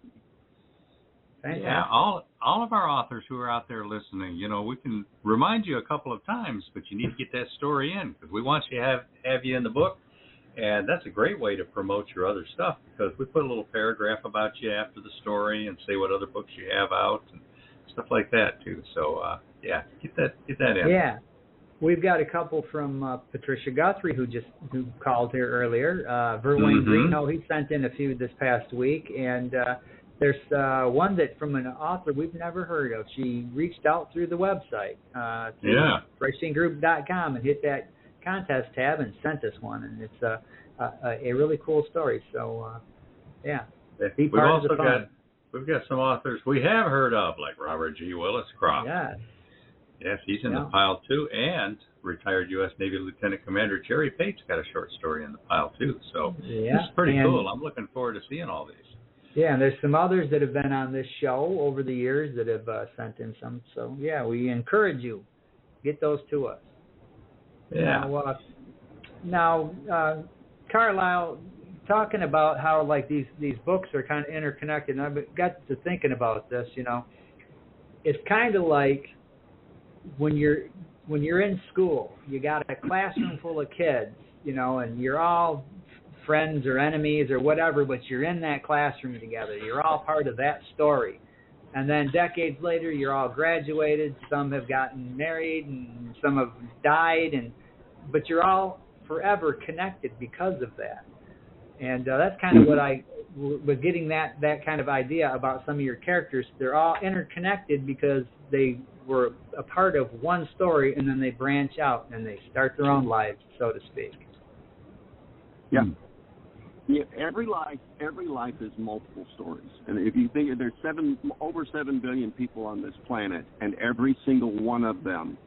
Fantastic. Yeah, all of our authors who are out there listening, we can remind you a couple of times, but you need to get that story in because we want you to have you in the book. And that's a great way to promote your other stuff because we put a little paragraph about you after the story and say what other books you have out and stuff like that too. So yeah, get that in. Yeah, we've got a couple from Patricia Guthrie who called here earlier. Verwayne Greenhoe, he sent in a few this past week, and there's one that from an author we've never heard of. She reached out through the website, FreshInkGroup.com, and hit that contest tab and sent us one, and it's a really cool story. So yeah, be part of the fun. We've got some authors we have heard of, like Robert G. Willis Croft. Yes, he's in the pile too, and retired U.S. Navy Lieutenant Commander Jerry Pate's got a short story in the pile too. So it's pretty cool. I'm looking forward to seeing all these. Yeah, and there's some others that have been on this show over the years that have sent in some. So yeah, we encourage you, get those to us. Yeah. Now, Karlyle, talking about how like these books are kind of interconnected, and I've got to thinking about this. It's kind of like when you're in school, you got a classroom full of kids, and you're all friends or enemies or whatever, but you're in that classroom together. You're all part of that story. And then decades later, you're all graduated. Some have gotten married, and some have died, but you're all forever connected because of that. And that's kind of what I was getting that kind of idea about some of your characters. They're all interconnected because they were a part of one story, and then they branch out and they start their own lives, so to speak. Yeah. Yeah, every life is multiple stories. And if you think there's over 7 billion people on this planet, and every single one of them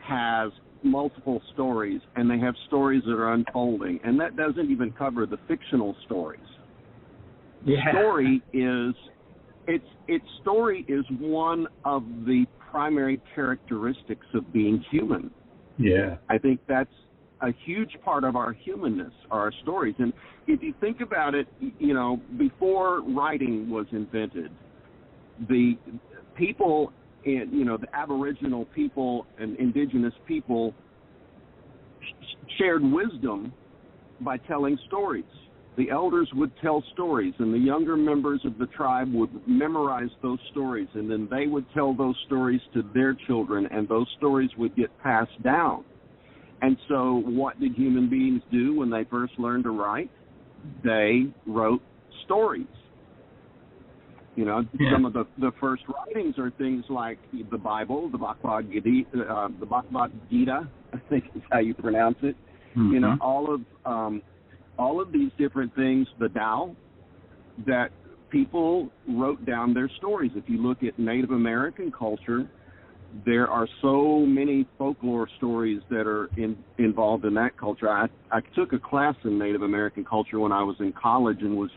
has multiple stories, and they have stories that are unfolding. And that doesn't even cover the fictional stories. Yeah. Story is one of the primary characteristics of being human. Yeah. I think that's a huge part of our humanness, are our stories. And if you think about it, before writing was invented, the people, the Aboriginal people and indigenous people shared wisdom by telling stories. The elders would tell stories, and the younger members of the tribe would memorize those stories, and then they would tell those stories to their children, and those stories would get passed down. And so what did human beings do when they first learned to write? They wrote stories. Some of the first writings are things like the Bible, the Bhagavad Gita, I think is how you pronounce it. Mm-hmm. All of these different things, the Tao, that people wrote down their stories. If you look at Native American culture, there are so many folklore stories that are involved in that culture. I took a class in Native American culture when I was in college and was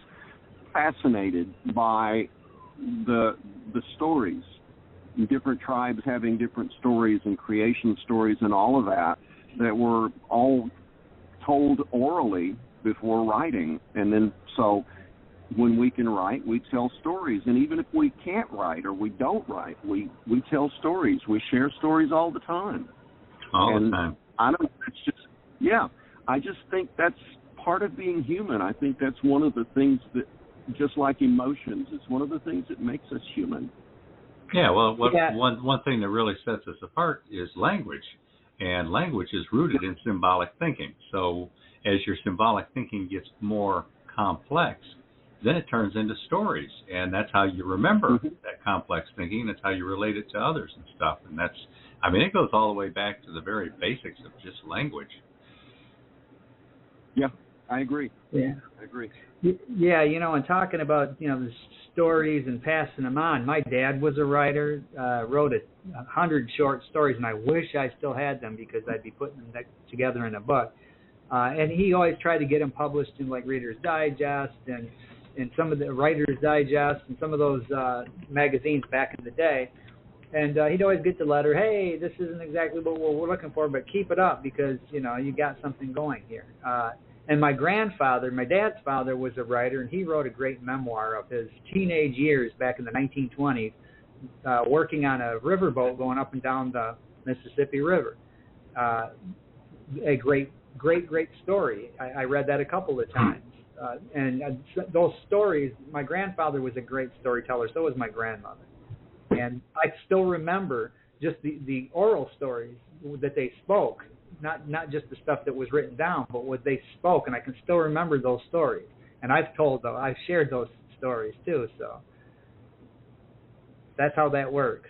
fascinated by the stories. Different tribes having different stories and creation stories and all of that were all told orally before writing. And then so when we can write, we tell stories. And even if we can't write or we don't write, we tell stories. We share stories all the time. All the time. I just think that's part of being human. I think that's one of the things that, just like emotions, it's one of the things that makes us human. Yeah, well, one thing that really sets us apart is language. And language is rooted in symbolic thinking. So as your symbolic thinking gets more complex, then it turns into stories, and that's how you remember that complex thinking. That's how you relate it to others and stuff. And it goes all the way back to the very basics of just language. Yeah, I agree. Yeah, I agree. Yeah, and talking about the stories and passing them on. My dad was a writer, wrote 100 short stories, and I wish I still had them because I'd be putting them together in a book. And he always tried to get them published in like Reader's Digest and some of the Writer's Digest and some of those magazines back in the day. And he'd always get the letter, hey, this isn't exactly what we're looking for, but keep it up because, you got something going here. And my grandfather, my dad's father, was a writer, and he wrote a great memoir of his teenage years back in the 1920s, working on a riverboat going up and down the Mississippi River. A great story. I read that a couple of times. And those stories, my grandfather was a great storyteller, so was my grandmother. And I still remember just the oral stories that they spoke, not just the stuff that was written down, but what they spoke, and I can still remember those stories. And I've shared those stories too, so that's how that works.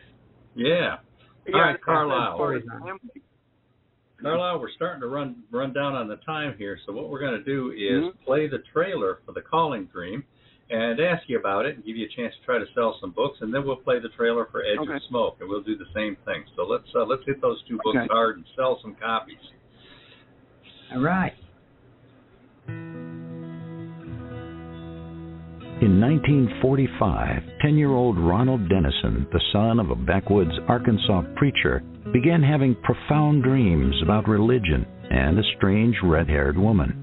Yeah. All right, Karlyle. Karlyle, we're starting to run down on the time here, so what we're going to do is play the trailer for The Calling Dream and ask you about it and give you a chance to try to sell some books, and then we'll play the trailer for Edge of Smoke, and we'll do the same thing. So let's hit those two books hard and sell some copies. All right. In 1945, 10-year-old Ronald Dennison, the son of a backwoods Arkansas preacher, began having profound dreams about religion and a strange red-haired woman.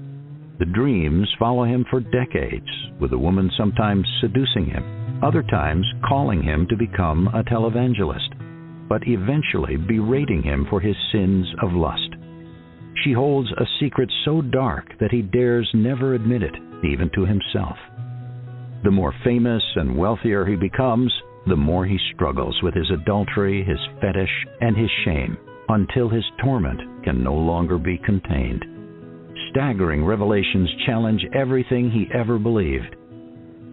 The dreams follow him for decades, with the woman sometimes seducing him, other times calling him to become a televangelist, but eventually berating him for his sins of lust. She holds a secret so dark that he dares never admit it, even to himself. The more famous and wealthier he becomes, the more he struggles with his adultery, his fetish, and his shame, until his torment can no longer be contained. Staggering revelations challenge everything he ever believed.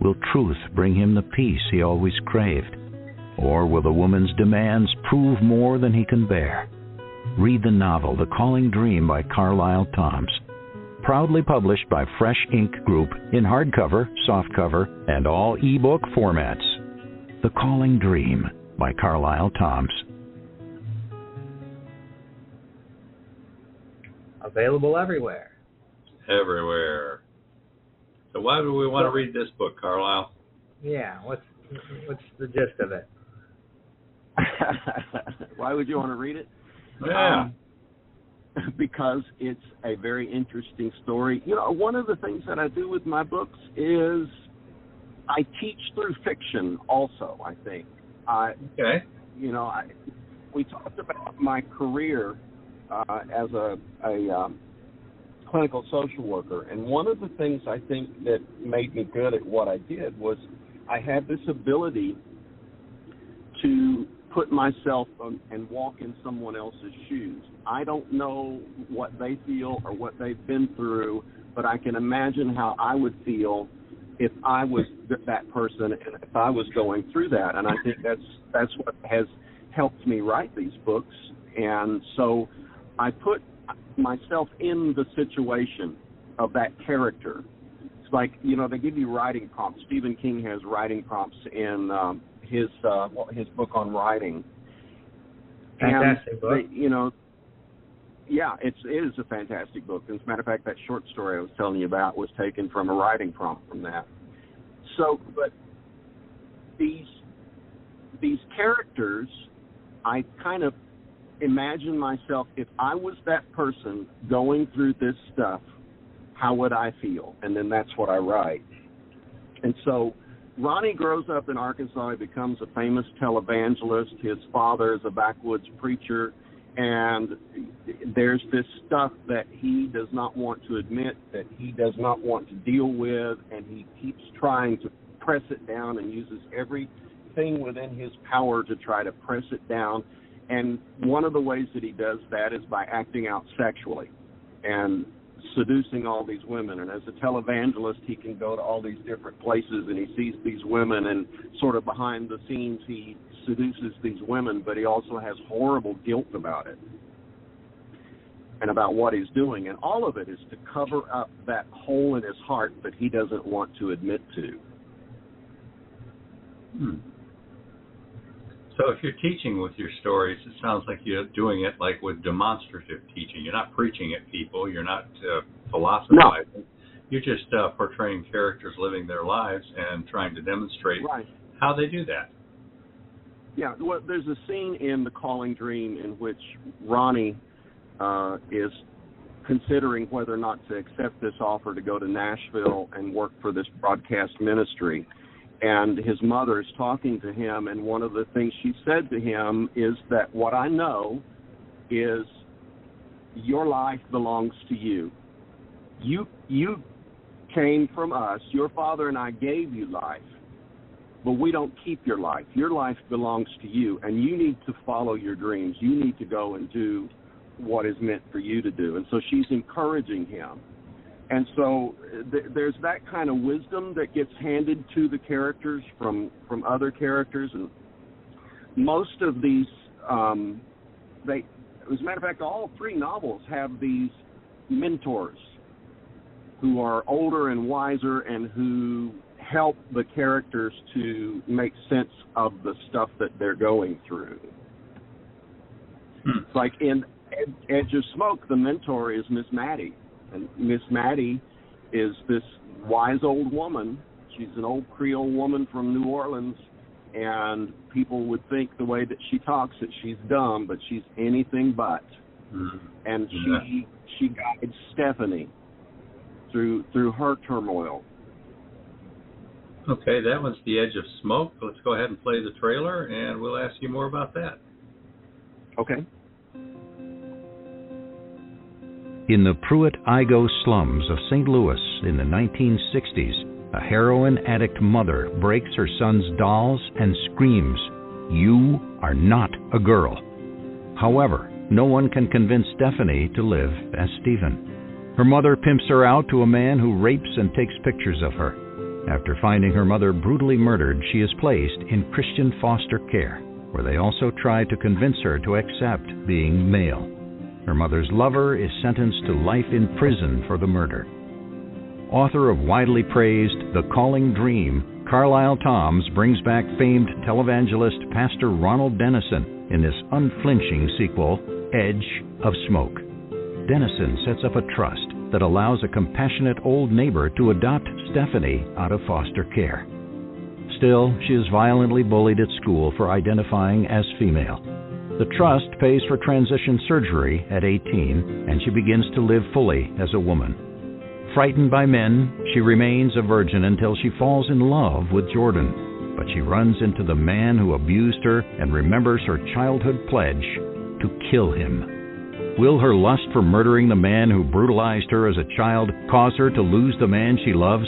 Will truth bring him the peace he always craved? Or will the woman's demands prove more than he can bear? Read the novel The Calling Dream by Karlyle Tomms. proudly published by Fresh Ink Group in hardcover, softcover, and all ebook formats. The Calling Dream by Karlyle Tomms. Available everywhere. Everywhere. So why do we want to read this book, Karlyle? Yeah, what's the gist of it? Why would you want to read it? Yeah. Because it's a very interesting story. You know, one of the things that I do with my books is I teach through fiction also, I think. Okay. You know, we talked about my career as a clinical social worker, and one of the things I think that made me good at what I did was I had this ability to put myself and walk in someone else's shoes. I don't know what they feel or what they've been through, but I can imagine how I would feel if I was that person and if I was going through that. And I think that's what has helped me write these books. And so I put myself in the situation of that character. It's like, you know, they give you writing prompts. Stephen King has writing prompts in his book on writing. Fantastic book. You know, yeah, it is a fantastic book. As a matter of fact, that short story I was telling you about was taken from a writing prompt from that. So, but these characters, I kind of imagine myself, if I was that person going through this stuff, how would I feel? And then that's what I write. And so Ronnie grows up in Arkansas. He becomes a famous televangelist. His father is a backwoods preacher. And there's this stuff that he does not want to admit, that he does not want to deal with, and he keeps trying to press it down and uses everything within his power to try to press it down. And one of the ways that he does that is by acting out sexually and seducing all these women. And as a televangelist, he can go to all these different places and he sees these women, and sort of behind the scenes he seduces these women, but he also has horrible guilt about it and about what he's doing. And all of it is to cover up that hole in his heart that he doesn't want to admit to. So if you're teaching with your stories, it sounds like you're doing it like with demonstrative teaching. You're not preaching at people. You're not philosophizing. No. You're just portraying characters living their lives and trying to demonstrate how they do that. Yeah, well, there's a scene in The Calling Dream in which Ronnie is considering whether or not to accept this offer to go to Nashville and work for this broadcast ministry. And his mother is talking to him, and one of the things she said to him is that what I know is your life belongs to you. You came from us. Your father and I gave you life, but we don't keep your life. Your life belongs to you, and you need to follow your dreams. You need to go and do what is meant for you to do. And so she's encouraging him. And so there's that kind of wisdom that gets handed to the characters from other characters. And most of these, as a matter of fact, all three novels have these mentors who are older and wiser and who help the characters to make sense of the stuff that they're going through. Like in Edge of Smoke, the mentor is Miss Maddie. And Miss Maddie is this wise old woman. She's an old Creole woman from New Orleans, and people would think the way that she talks that she's dumb, but she's anything but. And she guides Stephanie through her turmoil. Okay, that was The Edge of Smoke. Let's go ahead and play the trailer, and we'll ask you more about that. Okay. In the Pruitt-Igoe slums of St. Louis in the 1960s, a heroin addict mother breaks her son's dolls and screams, "You are not a girl." However, no one can convince Stephanie to live as Stephen. Her mother pimps her out to a man who rapes and takes pictures of her. After finding her mother brutally murdered, she is placed in Christian foster care, where they also try to convince her to accept being male. Her mother's lover is sentenced to life in prison for the murder. Author of widely praised The Calling Dream, Karlyle Tomms brings back famed televangelist Pastor Ronald Dennison in this unflinching sequel, Edge of Smoke. Dennison sets up a trust that allows a compassionate old neighbor to adopt Stephanie out of foster care. Still, she is violently bullied at school for identifying as female. The trust pays for transition surgery at 18, and she begins to live fully as a woman. Frightened by men, she remains a virgin until she falls in love with Jordan, but she runs into the man who abused her and remembers her childhood pledge to kill him. Will her lust for murdering the man who brutalized her as a child cause her to lose the man she loves?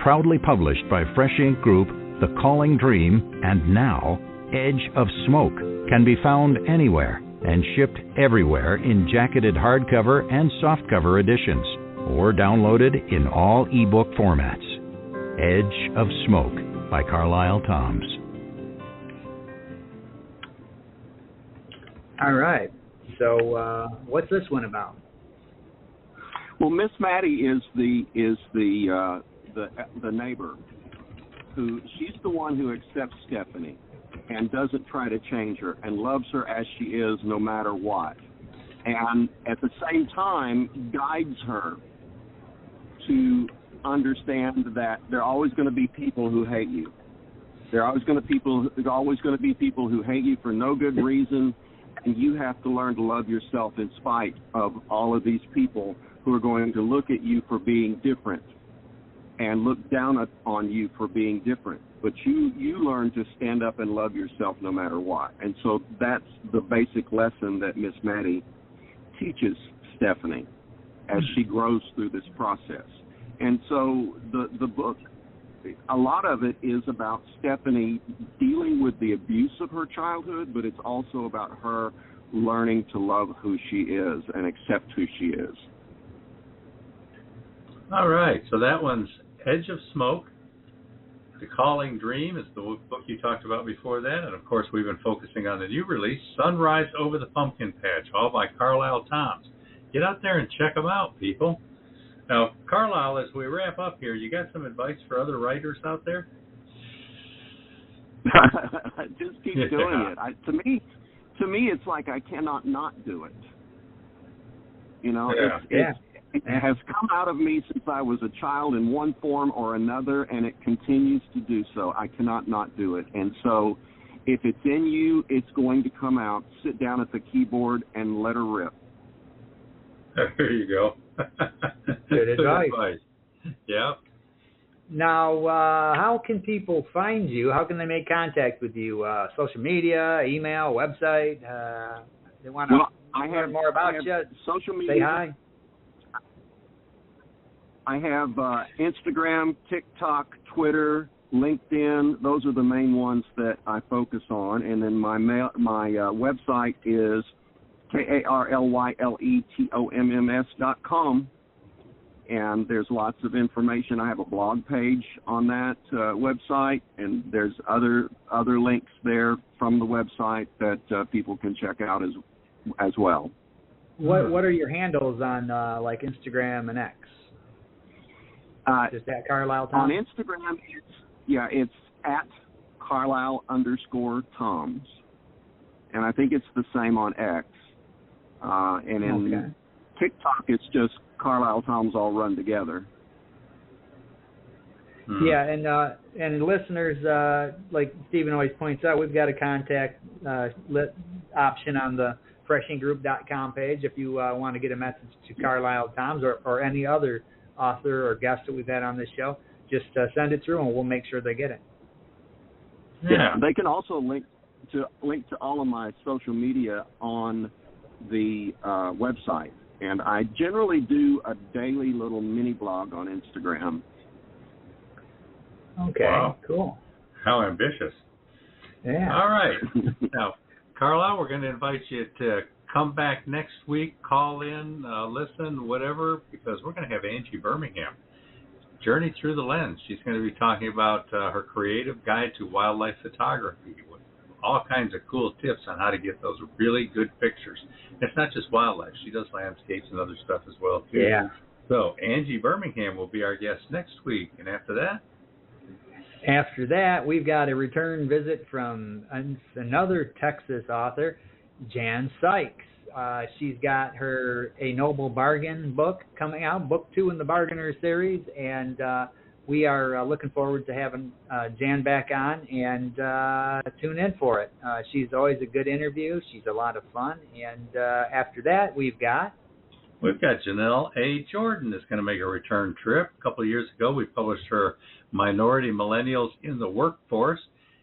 Proudly published by Fresh Ink Group, The Calling Dream, and now Edge of Smoke can be found anywhere and shipped everywhere in jacketed hardcover and softcover editions, or downloaded in all ebook formats. Edge of Smoke by Karlyle Tomms. All right. So, what's this one about? Well, Miss Maddie is the neighbor who, she's the one who accepts Stephanie and doesn't try to change her and loves her as she is no matter what, and at the same time guides her to understand that there are always going to be people who hate you. There's always going to be people who hate you for no good reason, and you have to learn to love yourself in spite of all of these people who are going to look at you for being different and look down on you for being different. But you learn to stand up and love yourself no matter what. And so that's the basic lesson that Miss Maddie teaches Stephanie as she grows through this process. And so the book, a lot of it is about Stephanie dealing with the abuse of her childhood, but it's also about her learning to love who she is and accept who she is. All right, so that one's Edge of Smoke. The Calling Dream is the book you talked about before that, and of course we've been focusing on the new release, Sunrise Over the Pumpkin Patch, all by Karlyle Tomms. Get out there and check them out, people. Now, Karlyle, as we wrap up here, you got some advice for other writers out there? Just keep doing it. To me, it's like I cannot not do it. You know, it has come out of me since I was a child in one form or another, and it continues to do so. I cannot not do it. And so if it's in you, it's going to come out. Sit down at the keyboard and let her rip. There you go. Good advice. Yeah. Now, how can people find you? How can they make contact with you? Social media, email, website? They want to learn more about you. Social media. Say hi. I have Instagram, TikTok, Twitter, LinkedIn. Those are the main ones that I focus on. And then my website is KarlyleTomms.com. And there's lots of information. I have a blog page on that website, and there's other links there from the website that people can check out as well. What are your handles on like Instagram and X? Just at Karlyle Tomms? On Instagram, it's at Karlyle_Tomms. And I think it's the same on X. And in TikTok, it's just Karlyle Tomms all run together. Yeah, and listeners, like Stephen always points out, we've got a contact option on the freshinkgroup.com page if you want to get a message to Karlyle Tomms or any other author or guest that we've had on this show. Just send it through, and we'll make sure they get it. Yeah, they can also link to all of my social media on the website. And I generally do a daily little mini blog on Instagram. Okay, wow. Cool. How ambitious. Yeah. All right. Now, Karlyle, we're going to invite you to come back next week, call in, listen, whatever, because we're going to have Angie Birmingham. Journey Through the Lens. She's going to be talking about her creative guide to wildlife photography. all kinds of cool tips on how to get those really good pictures. It's not just wildlife. She does landscapes and other stuff as well, too. Yeah. So Angie Birmingham will be our guest next week. And after that? After that, we've got a return visit from another Texas author, Jan Sykes. She's got her A Noble Bargain book coming out, book 2 in the Bargainer series, and we are looking forward to having Jan back on, and tune in for it. She's always a good interview. She's a lot of fun. And after that, we've got Janelle A. Jordan that's going to make a return trip. A couple of years ago, we published her Minority Millennials in the Workforce,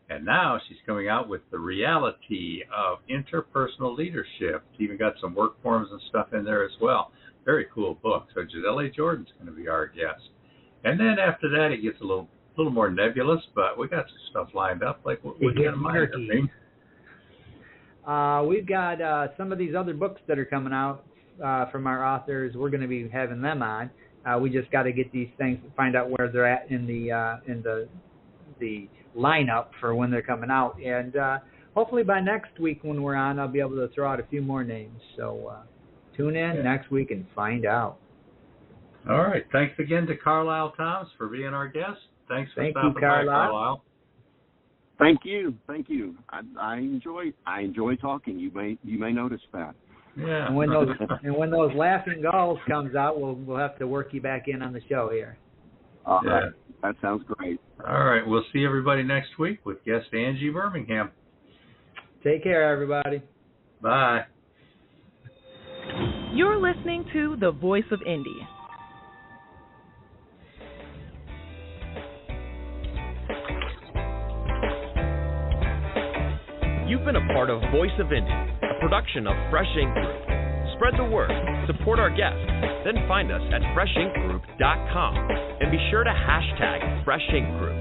and now she's coming out with The Reality of Interpersonal Leadership. It's even got some work forms and stuff in there as well. Very cool book. So Janelle A. Jordan's going to be our guest. And then after that, it gets a little more nebulous, but we got some stuff lined up. Like what we got in mind. We've got some of these other books that are coming out from our authors. We're going to be having them on. We just got to get these things, find out where they're at in the lineup for when they're coming out. And hopefully by next week when we're on, I'll be able to throw out a few more names. So tune in next week and find out. All right. Thanks again to Karlyle Tomms for being our guest. Thanks for stopping by, Karlyle. Thank you. I enjoy talking. You may notice that. Yeah. And when those laughing gulls comes out, we'll have to work you back in on the show here. All right. That sounds great. All right. We'll see everybody next week with guest Angie Birmingham. Take care, everybody. Bye. You're listening to The Voice of Indy. You've been a part of Voice of Indy, a production of Fresh Ink Group. Spread the word, support our guests, then find us at freshinkgroup.com and be sure to hashtag Fresh Ink Group.